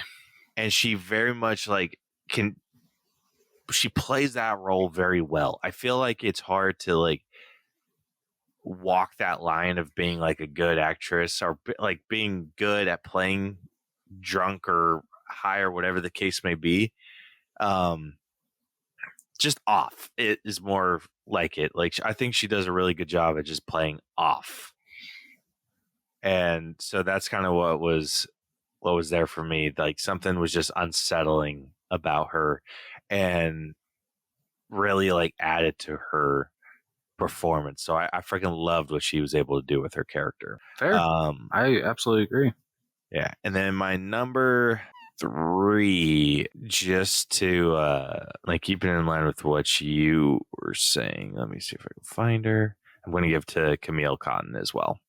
S1: And she very much like she plays that role very well. I feel like it's hard to like walk that line of being like a good actress or like being good at playing drunk or high or whatever the case may be. Just off. It is more like it. Like I think she does a really good job at just playing off. And so that's kind of what was there for me. Like something was just unsettling about her and really like added to her performance. So I freaking loved what she was able to do with her character.
S2: Fair. I absolutely agree.
S1: Yeah. And then my number 3, just to like keep it in line with what you were saying. Let me see if I can find her. I'm going to give to Camille Cotton as well.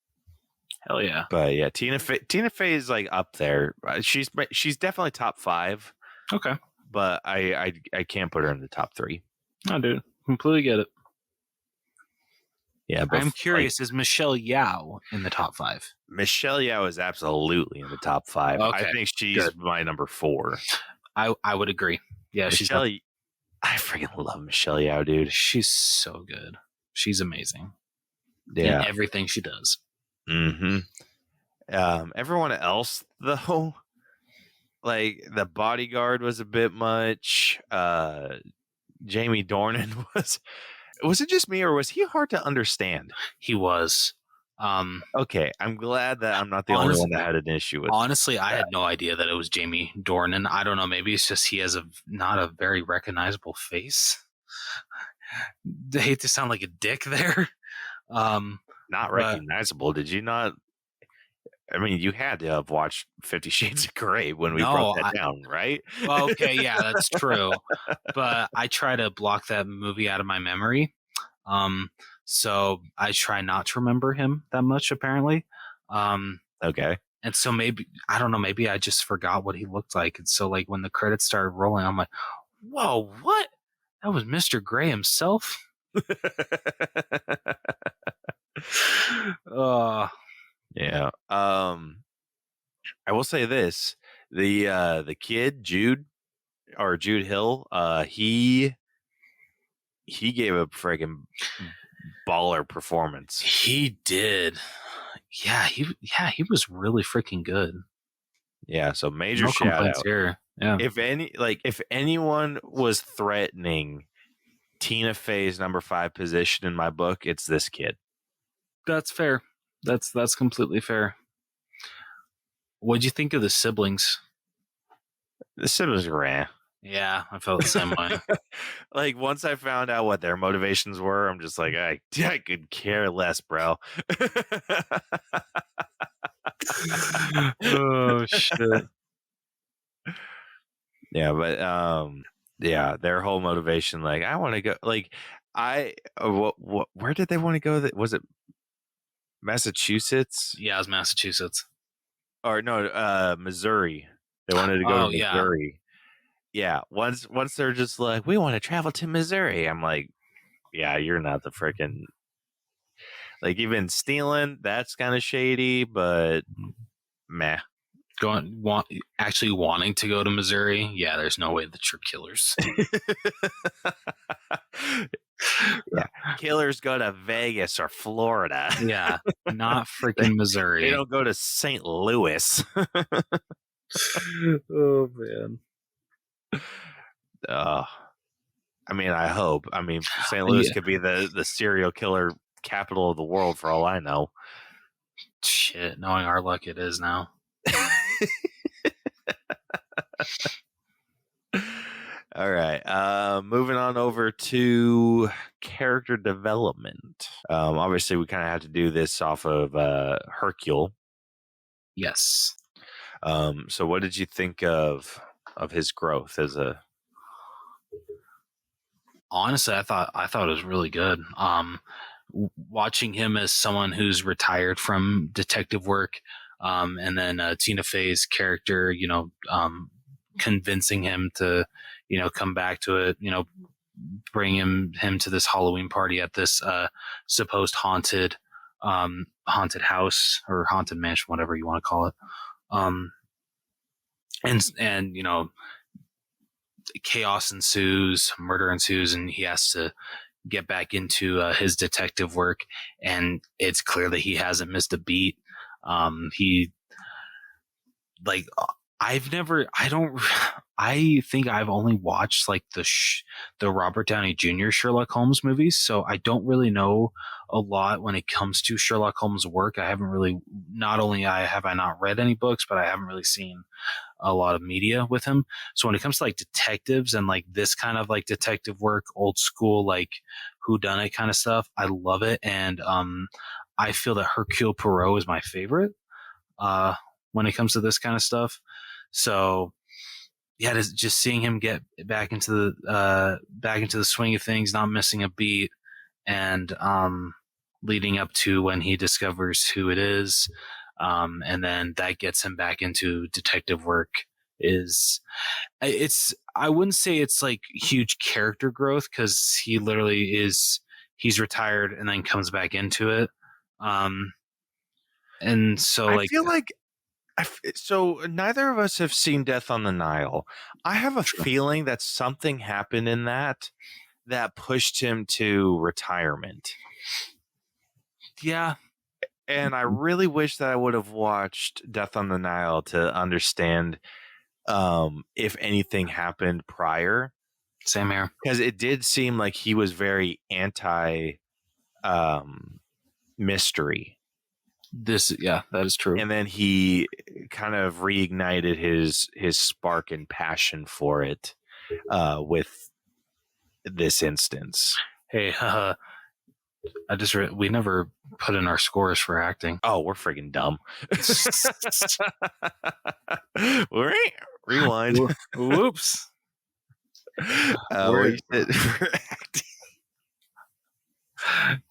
S2: Hell yeah.
S1: But yeah, Tina Fey is like up there. She's definitely top 5.
S2: Okay.
S1: But I can't put her in the top 3.
S2: I do. Completely get it.
S1: Yeah, but
S2: I'm curious, is Michelle Yeoh in the top 5?
S1: Michelle Yeoh is absolutely in the top 5.
S2: Okay,
S1: I think she's my number 4.
S2: I would agree. Yeah,
S1: I freaking love Michelle Yeoh, dude.
S2: She's so good. She's amazing.
S1: Yeah.
S2: In everything she does.
S1: Mm-hmm. Everyone else though, like The Bodyguard was a bit much. Jamie Dornan was it just me, or was he hard to understand?
S2: He was.
S1: Okay, I'm glad that I'm not the only one that had an issue with.
S2: Honestly, I had no idea that it was Jamie Dornan. I don't know. Maybe it's just he has not a very recognizable face. I hate to sound like a dick there.
S1: Not recognizable. Did you not? I mean, you had to have watched 50 Shades of Grey when we broke that down, right?
S2: Okay, yeah, that's true. But I try to block that movie out of my memory. So I try not to remember him that much, apparently.
S1: Okay.
S2: And so maybe, I don't know, maybe I just forgot what he looked like. And so like when the credits started rolling, I'm like, whoa, what? That was Mr. Grey himself?
S1: Yeah. I will say this. The kid, Jude Hill, he gave a friggin' baller performance.
S2: He did. Yeah, he was really freaking good.
S1: Yeah, so major shout out
S2: here. Yeah.
S1: If anyone was threatening Tina Fey's number 5 position in my book, it's this kid.
S2: That's fair. That's completely fair. What'd you think of the siblings?
S1: The siblings were eh.
S2: Yeah, I felt the same way.
S1: Like once I found out what their motivations were, I'm just like, I could care less, bro.
S2: Oh shit.
S1: Yeah, but yeah, their whole motivation, like I want to go, like where did they want to go? Was it Massachusetts?
S2: Yeah, it was Massachusetts.
S1: Or no, Missouri. They wanted to go to Missouri. Yeah, once they're just like, we want to travel to Missouri. I'm like, yeah, you're not the freaking, like, even stealing, that's kind of shady, but meh.
S2: Actually wanting to go to Missouri, yeah, there's no way that you're killers.
S1: Yeah, killers go to Vegas or Florida.
S2: Yeah, not freaking Missouri.
S1: They don't go to St. Louis.
S2: Oh man.
S1: I mean, I hope. I mean, St. Louis could be the serial killer capital of the world for all I know.
S2: Shit, knowing our luck, it is now.
S1: All right. Moving on over to character development. Obviously, we kind of had to do this off of Hercule.
S2: Yes.
S1: So what did you think of his growth as a?
S2: Honestly, I thought it was really good. Watching him as someone who's retired from detective work, and then Tina Fey's character, convincing him to, come back to it, bring him to this Halloween party at this supposed haunted house or haunted mansion, whatever you want to call it. And chaos ensues, murder ensues, and he has to get back into his detective work. And it's clear that he hasn't missed a beat. I think I've only watched like the Robert Downey Jr. Sherlock Holmes movies, so I don't really know a lot when it comes to Sherlock Holmes' work. I haven't really, not only have I not read any books, but I haven't really seen a lot of media with him. So when it comes to like detectives and like this kind of like detective work, old school, like whodunit kind of stuff, I love it. And I feel that Hercule Poirot is my favorite when it comes to this kind of stuff. So yeah, just seeing him get back into the swing of things, not missing a beat, and leading up to when he discovers who it is, and then that gets him back into detective work. I wouldn't say it's like huge character growth, because he literally he's retired and then comes back into it, and so
S1: I feel like. So neither of us have seen Death on the Nile. I have a feeling that something happened in that pushed him to retirement.
S2: Yeah.
S1: And I really wish that I would have watched Death on the Nile to understand if anything happened prior.
S2: Same here.
S1: Because it did seem like he was very anti mystery.
S2: That is true.
S1: And then he kind of reignited his spark and passion for it with this instance.
S2: Hey, we never put in our scores for acting.
S1: Oh, we're freaking dumb. Rewind.
S2: Whoops.
S1: What you said for acting?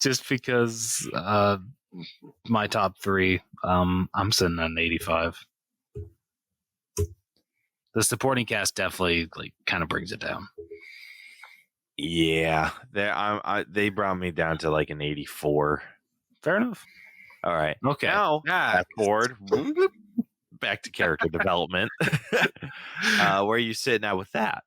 S2: Just because my top 3, I'm sitting at an 85. The supporting cast definitely kind of brings it down.
S1: Yeah, they brought me down to like an 84.
S2: Fair enough.
S1: All right.
S2: Okay.
S1: Now, fast forward, back to character development. Where are you sitting at with that?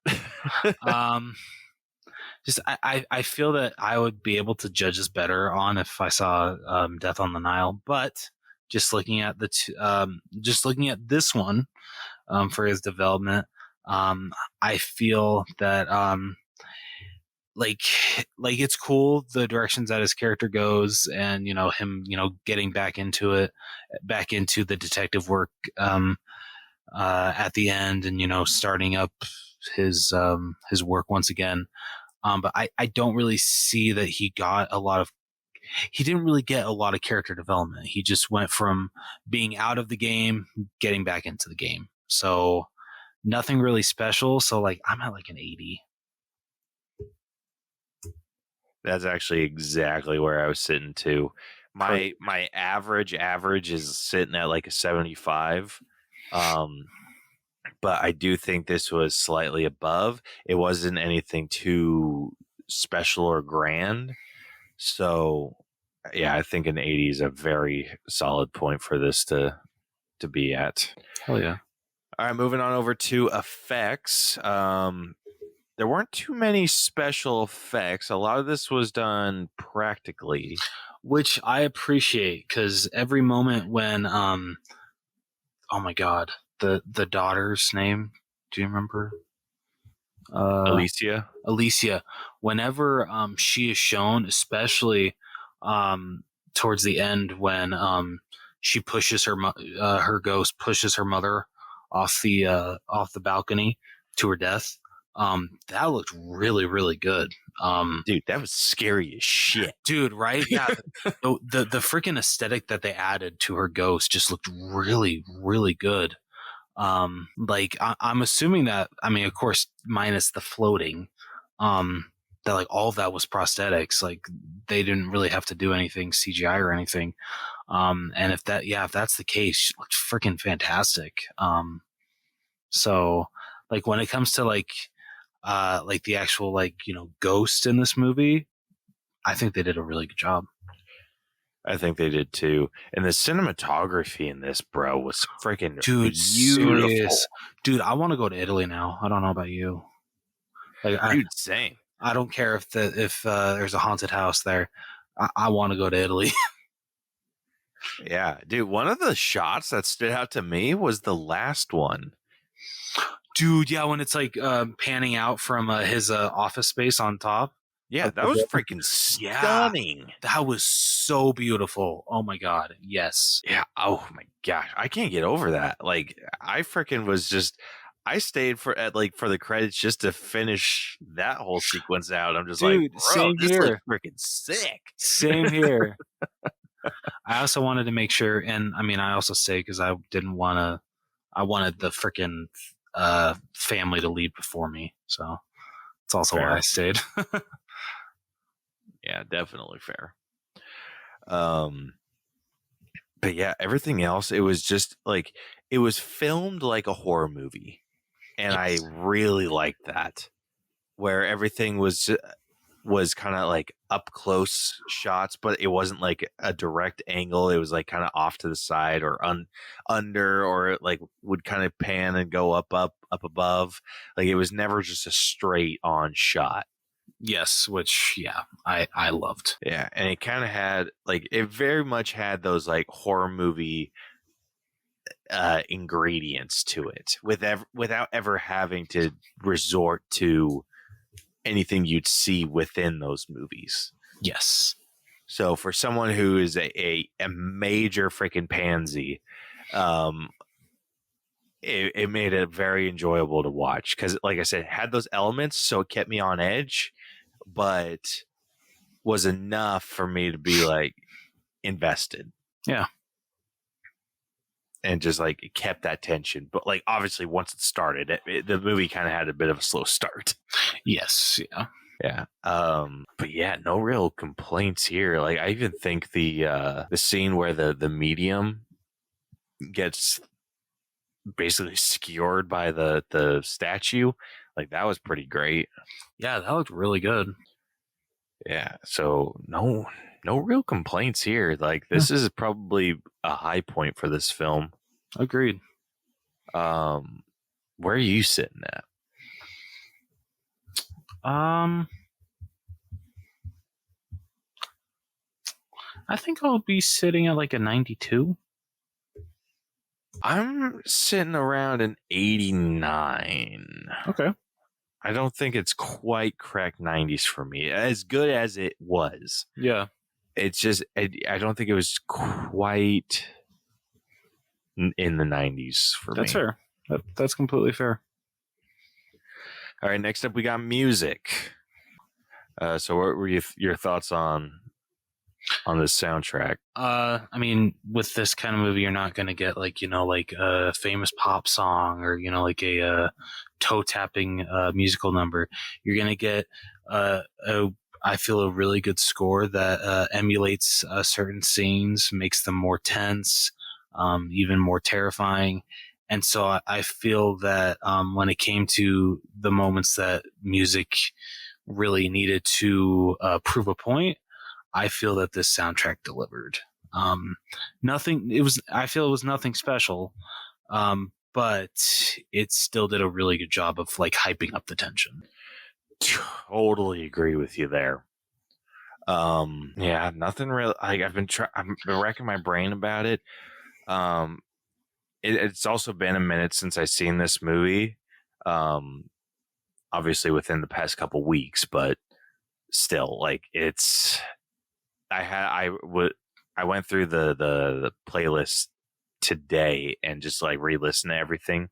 S2: Just I feel that I would be able to judge this better on if I saw Death on the Nile, but just looking at this one for his development, I feel that like it's cool the directions that his character goes, and him getting back into the detective work at the end, and starting up his work once again. But I don't really see that he didn't really get a lot of character development. He just went from being out of the game, getting back into the game. So nothing really special. So I'm at like an 80.
S1: That's actually exactly where I was sitting too. My average is sitting at like a 75. But I do think this was slightly above. It wasn't anything too special or grand. So yeah, I think an 80 is a very solid point for this to be at.
S2: Hell yeah.
S1: All right, moving on over to effects. There weren't too many special effects. A lot of this was done practically,
S2: which I appreciate, because every moment when oh my god, the daughter's name, do you remember?
S1: Alicia.
S2: Whenever she is shown, especially towards the end when she pushes her ghost pushes her mother off the balcony to her death. That looked really, really good.
S1: Dude, that was scary as shit.
S2: Dude, right? Yeah. the freaking aesthetic that they added to her ghost just looked really, really good. I'm assuming that, of course, minus the floating, that all of that was prosthetics. They didn't really have to do anything CGI or anything. And if that's the case, she looked freaking fantastic. So when it comes to the actual ghost in this movie, I think they did a really good job.
S1: I think they did too. And the cinematography in this, bro, was freaking
S2: beautiful.
S1: Serious.
S2: Dude, I want to go to Italy now. I don't know about you.
S1: Same.
S2: I don't care if there's a haunted house there. I want to go to Italy.
S1: Yeah, dude. One of the shots that stood out to me was the last one.
S2: Dude, yeah, when it's panning out from his office space on top.
S1: Yeah, that was freaking stunning.
S2: Yeah, that was so beautiful. Oh my god, yes.
S1: Yeah. Oh my gosh, I can't get over that. I freaking was just. I stayed for the credits just to finish that whole sequence out. I'm just
S2: dude,
S1: bro,
S2: same
S1: this
S2: here.
S1: looks freaking sick.
S2: Same here. I also wanted to make sure, and I also say because I didn't want to. I wanted the freaking family to leave before me, so it's also
S1: fair.
S2: why I stayed.
S1: Yeah, definitely fair. But yeah, everything else, it was just it was filmed like a horror movie, and yes. I really liked that, where everything was kind of up close shots, but it wasn't a direct angle. It was kind of off to the side or under, or it would kind of pan and go up above. It was never just a straight on shot.
S2: Yes, which I loved.
S1: Yeah, and it kind of had it very much had those horror movie ingredients to it, without ever having to resort to anything you'd see within those movies.
S2: Yes.
S1: So for someone who is a major freaking pansy, it made it very enjoyable to watch because, like I said, it had those elements, so it kept me on edge, but was enough for me to be like invested.
S2: Yeah.
S1: And just like it kept that tension. But like obviously once it started, the movie kind of had a bit of a slow start.
S2: Yes. Yeah.
S1: Yeah. But yeah, no real complaints here. Like I even think the scene where the medium gets basically skewered by the statue, like that was pretty great.
S2: Yeah, that looked really good.
S1: Yeah. So no real complaints here. Like this is probably a high point for this film.
S2: Agreed.
S1: Where are you sitting at?
S2: I think I'll be sitting at like a 92.
S1: I'm sitting around an 89.
S2: Okay.
S1: I don't think it's quite cracked 90s for me. As good as it was.
S2: Yeah.
S1: It's just, I don't think it was quite in the 90s for me.
S2: That's fair. That's completely fair.
S1: All right, next up we got music. So what were your thoughts on this soundtrack?
S2: I mean, with this kind of movie, you're not going to get like, like a famous pop song or, like a toe tapping musical number. You're going to get I feel a really good score that emulates certain scenes, makes them more tense, even more terrifying. And so I feel that when it came to the moments that music really needed to prove a point, I feel that this soundtrack delivered. I feel it was nothing special, but it still did a really good job of like hyping up the tension.
S1: Totally agree with you there. Yeah, nothing really. I've been racking my brain about it. It's also been a minute since I've seen this movie. Obviously within the past couple weeks, but still, like it's. I went through the playlist today and just like re-listened to everything,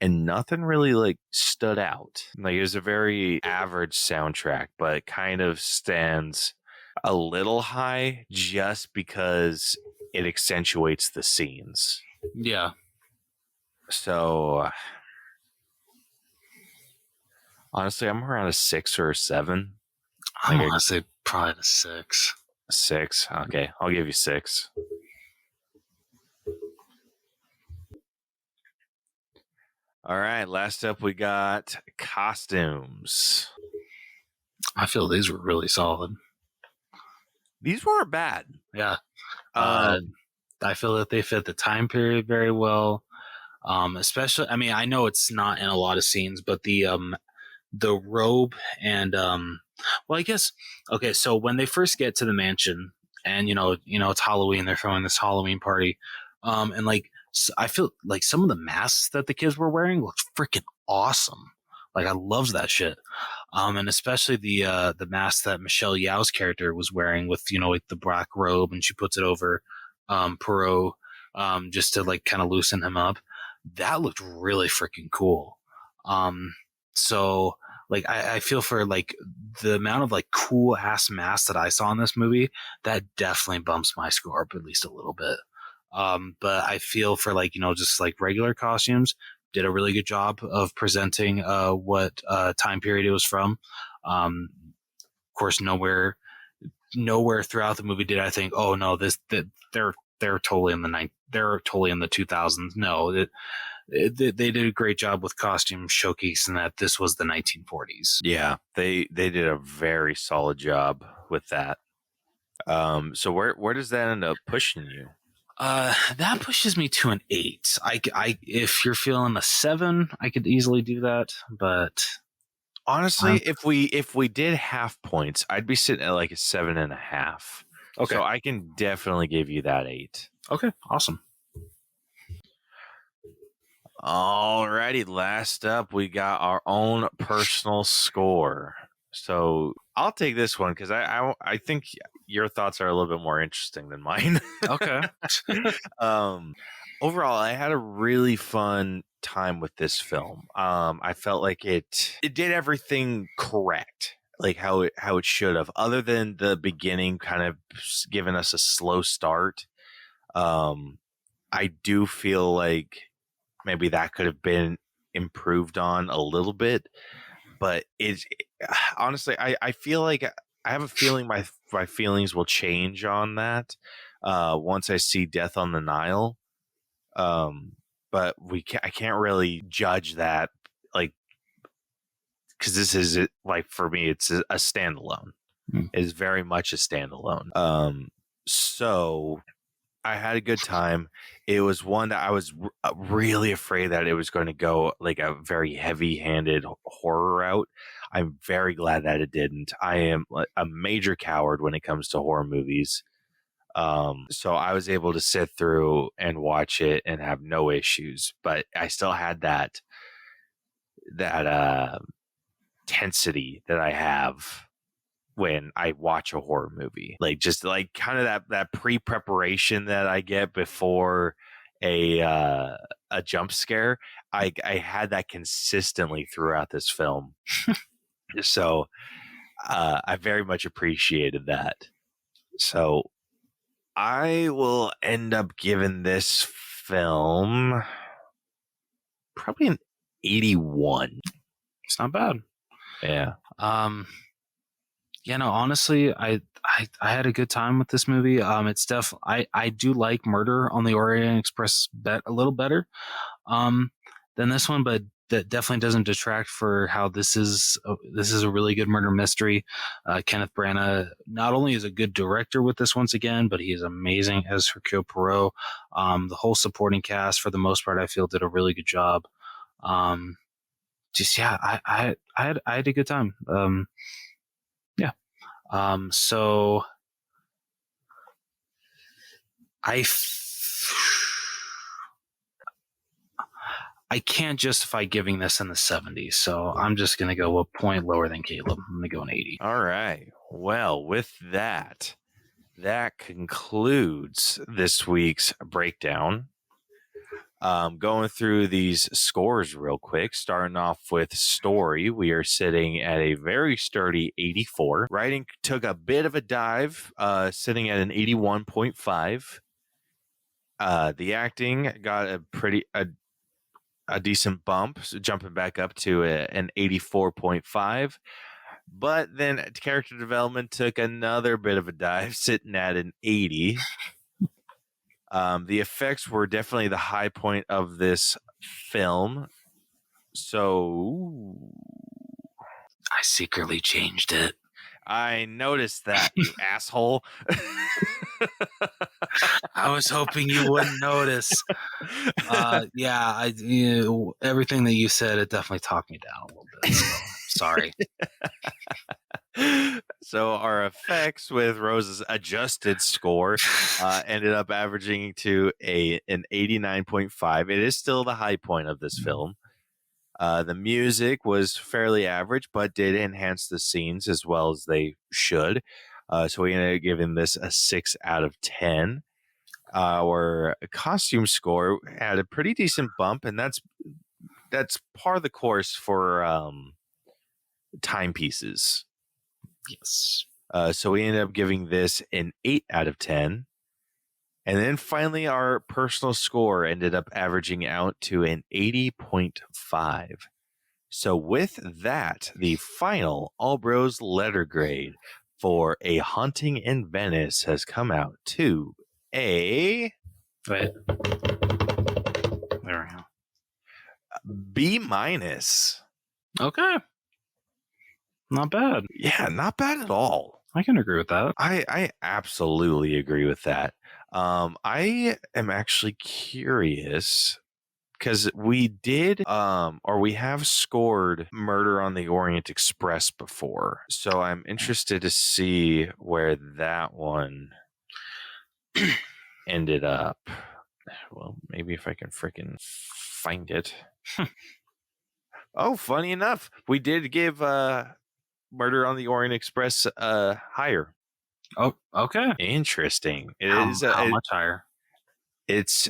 S1: and nothing really like stood out. Like it was a very average soundtrack, but it kind of stands a little high just because it accentuates the scenes.
S2: Yeah.
S1: So honestly, I'm around a 6 or a 7.
S2: I want to say probably a 6.
S1: 6. Okay, I'll give you 6. All right, last up we got costumes.
S2: I feel these were really solid.
S1: These weren't bad.
S2: Yeah. I feel that they fit the time period very well. Especially, I mean, I know it's not in a lot of scenes, but the robe and well, I guess okay. So when they first get to the mansion, and it's Halloween, they're throwing this Halloween party, and like I feel like some of the masks that the kids were wearing looked freaking awesome. Like I loved that shit. And especially the mask that Michelle Yeoh's character was wearing with like the black robe, and she puts it over Perot just to like kind of loosen him up. That looked really freaking cool. So like I feel for like the amount of like cool ass masks that I saw in this movie, that definitely bumps my score up at least a little bit. But I feel for like just like regular costumes, did a really good job of presenting what time period it was from. Of course, nowhere throughout the movie did I think, oh no, they're totally in the they're totally in the 2000s. No, they did a great job with costume showcasing that this was the 1940s.
S1: Yeah, they did a very solid job with that. So where does that end up pushing you?
S2: That pushes me to an 8. I if you're feeling a 7, I could easily do that, but
S1: honestly, if we did half points, I'd be sitting at like a 7.5.
S2: Okay,
S1: so I can definitely give you that 8.
S2: Okay, awesome.
S1: Alrighty, last up we got our own personal score. So I'll take this one because I think your thoughts are a little bit more interesting than mine.
S2: Okay.
S1: Overall, I had a really fun time with this film. I felt like it did everything correct, like how it should have, other than the beginning kind of giving us a slow start. I do feel like maybe that could have been improved on a little bit, but honestly, I feel like I have a feeling my feelings will change on that once I see Death on the Nile. But I can't really judge that, like, because this is it. Like, for me, it's a standalone. It's very much a standalone. So I had a good time. It was one that I was really afraid that it was going to go like a very heavy-handed horror route. I'm very glad that it didn't. I am a major coward when it comes to horror movies. So I was able to sit through and watch it and have no issues, but I still had that tensity that I have when I watch a horror movie, like just like kind of that pre-preparation that I get before a jump scare. I had that consistently throughout this film. So I very much appreciated that. So I will end up giving this film probably an 81.
S2: It's not bad.
S1: Yeah.
S2: Yeah, no, honestly, I had a good time with this movie. It's I do like Murder on the Orient Express a little better than this one, but that definitely doesn't detract for how this is a really good murder mystery. Kenneth Branagh not only is a good director with this once again, but he is amazing as Hercule Poirot. The whole supporting cast, for the most part, I feel did a really good job. Just yeah, I had a good time. Yeah. So I can't justify giving this in the 70s, so I'm just going to go a point lower than Caleb. I'm going to go an 80.
S1: All right. Well, with that concludes this week's breakdown. Going through these scores real quick, starting off with story, we are sitting at a very sturdy 84. Writing took a bit of a dive, sitting at an 81.5. The acting got a decent bump, so jumping back up to an 84.5. But then character development took another bit of a dive, sitting at an 80. The effects were definitely the high point of this film. So
S2: I secretly changed it.
S1: I noticed that, you asshole.
S2: I was hoping you wouldn't notice. Yeah, everything that you said, it definitely talked me down a little bit. So, sorry.
S1: So our effects with Rose's adjusted score ended up averaging to an 89.5. It is still the high point of this film. The music was fairly average, but did enhance the scenes as well as they should. So we ended up giving this a 6 out of 10. Our costume score had a pretty decent bump, and that's par the course for timepieces.
S2: Yes.
S1: So we ended up giving this an 8 out of 10. And then finally, our personal score ended up averaging out to an 80.5. So with that, the final All Bros letter grade for A Haunting in Venice has come out to a...
S2: Wait. There we go.
S1: B minus.
S2: Okay. Not bad.
S1: Yeah, not bad at all.
S2: I can agree with that.
S1: I absolutely agree with that. I am actually curious because we did or we have scored Murder on the Orient Express before. So I'm interested to see where that one ended up. Well, maybe if I can freaking find it. Oh, funny enough, we did give Murder on the Orient Express higher.
S2: Oh, okay.
S1: Interesting. It
S2: How
S1: is
S2: much higher?
S1: It's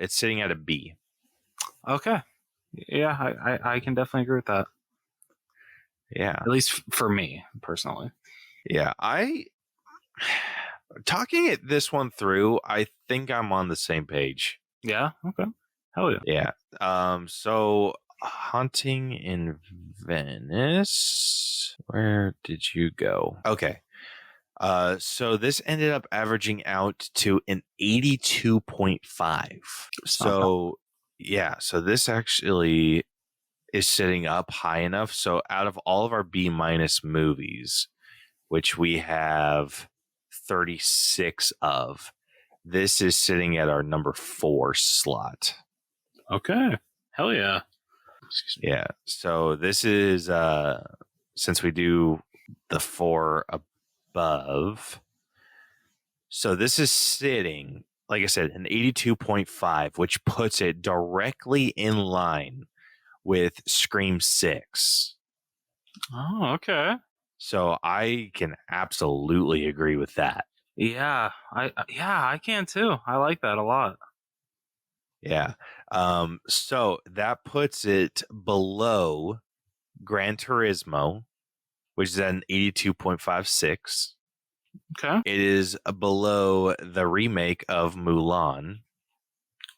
S1: sitting at a B.
S2: Okay. Yeah, I can definitely agree with that.
S1: Yeah.
S2: At least for me personally.
S1: Yeah. Talking this one through, I think I'm on the same page.
S2: Yeah. Okay. Hell yeah.
S1: Yeah. So Haunting in Venice. Where did you go? Okay. So this ended up averaging out to an 82.5. So yeah, so this actually is sitting up high enough. So out of all of our B- movies, which we have 36 of, this is sitting at our number 4 slot.
S2: Okay. Hell yeah.
S1: Yeah. So this is since we do the 4 above. So this is sitting, like I said, an 82.5, which puts it directly in line with Scream 6.
S2: Oh, okay.
S1: So I can absolutely agree with that.
S2: Yeah, I can too. I like that a lot.
S1: Yeah. So that puts it below Gran Turismo, which is at an 82.56.
S2: Okay.
S1: It is below the remake of Mulan.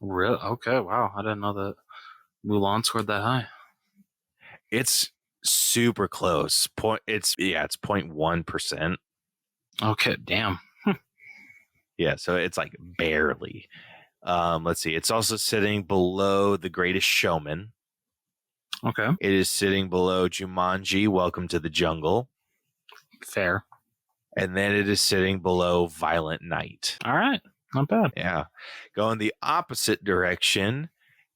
S2: Real? Okay. Wow. I didn't know that Mulan scored that high.
S1: It's super close. It's 0.1%.
S2: Okay. Damn.
S1: Yeah, so it's like barely. Let's see. It's also sitting below The Greatest Showman.
S2: Okay.
S1: It is sitting below Jumanji, Welcome to the Jungle.
S2: Fair.
S1: And then it is sitting below Violent Night.
S2: All right. Not bad.
S1: Yeah. Going the opposite direction,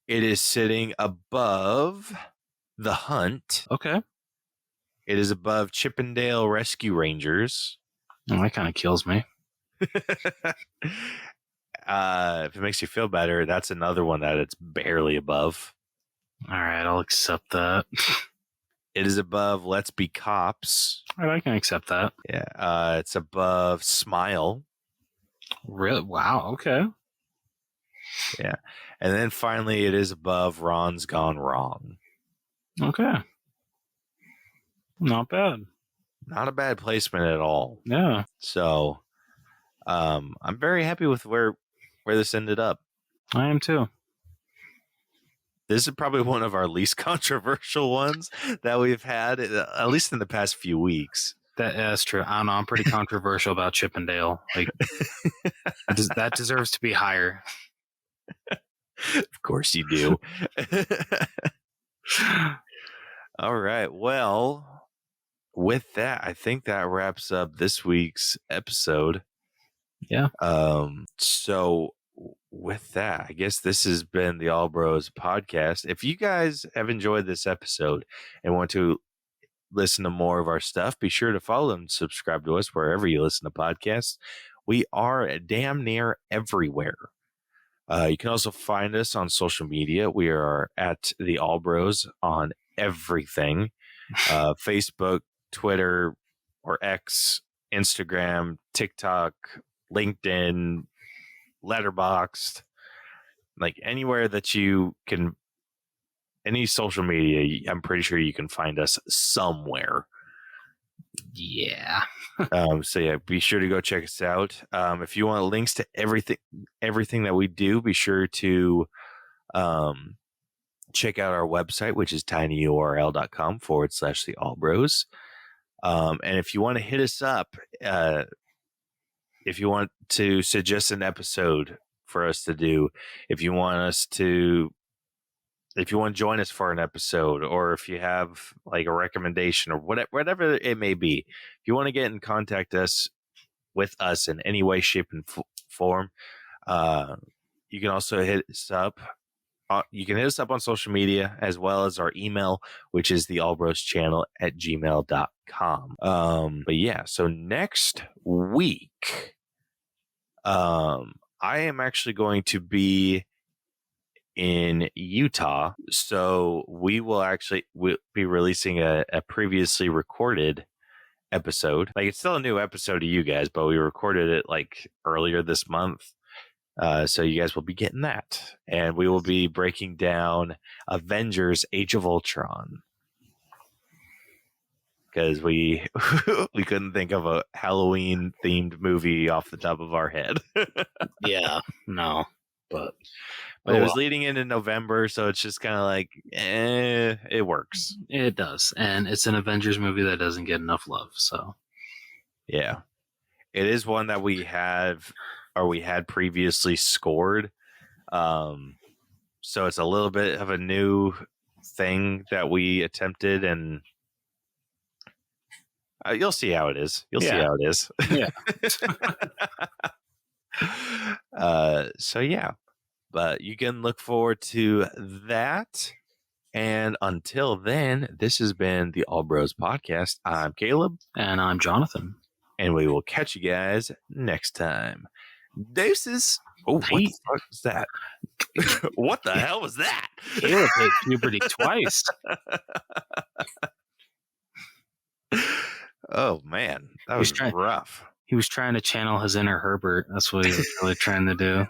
S1: it is sitting above The Hunt.
S2: Okay.
S1: It is above Chippendale Rescue Rangers.
S2: Oh, that kind of kills me.
S1: If it makes you feel better, that's another one that it's barely above.
S2: All right. I'll accept that.
S1: It is above Let's Be Cops.
S2: All right. I can accept that.
S1: Yeah. It's above Smile.
S2: Really? Wow. Okay.
S1: Yeah. And then finally, it is above Ron's Gone Wrong.
S2: Okay. Not bad.
S1: Not a bad placement at all.
S2: Yeah.
S1: So I'm very happy with where this ended up.
S2: I am too.
S1: This is probably one of our least controversial ones that we've had, at least in the past few weeks.
S2: That's true. I don't know. I'm pretty controversial about Chippendale. Like that deserves to be higher.
S1: Of course you do. All right. Well, with that, I think that wraps up this week's episode.
S2: Yeah.
S1: So with that, I guess this has been the All Bros podcast. If you guys have enjoyed this episode and want to listen to more of our stuff, be sure to follow and subscribe to us wherever you listen to podcasts. We are damn near everywhere. You can also find us on social media. We are at the All Bros on everything. Facebook, Twitter, or X, Instagram, TikTok, LinkedIn, Letterboxd, like anywhere that you can, any social media, I'm pretty sure you can find us somewhere.
S2: Yeah.
S1: So yeah, be sure to go check us out. If you want links to everything that we do, be sure to check out our website, which is tinyurl.com/the All Bros. And if you want to hit us up, if you want to suggest an episode for us to do, if you want to join us for an episode, or if you have like a recommendation or whatever it may be, if you want to get in contact with us in any way, shape, and form, you can also hit us up. You can hit us up on social media as well as our email, which is theallbroschannel@gmail.com. But yeah, so next week, I am actually going to be in Utah. So we'll be releasing a previously recorded episode. Like, it's still a new episode to you guys, but we recorded it like earlier this month. So you guys will be getting that. And we will be breaking down Avengers Age of Ultron. Because we couldn't think of a Halloween themed movie off the top of our head.
S2: Yeah, no, but
S1: it was leading into November, so it's just kind of like, it works.
S2: It does, and it's an Avengers movie that doesn't get enough love. So,
S1: yeah, it is one that we had previously scored. So it's a little bit of a new thing that we attempted, and you'll see how it is. You'll see how it is.
S2: Yeah.
S1: So yeah, but you can look forward to that. And until then, this has been the All Bros Podcast. I'm Caleb.
S2: And I'm Jonathan.
S1: And we will catch you guys next time. Deuces. Oh, what the fuck was that? What the hell was that?
S2: Caleb hit puberty twice.
S1: Oh, man. That was rough.
S2: He was trying to channel his inner Herbert. That's what he was really trying to do.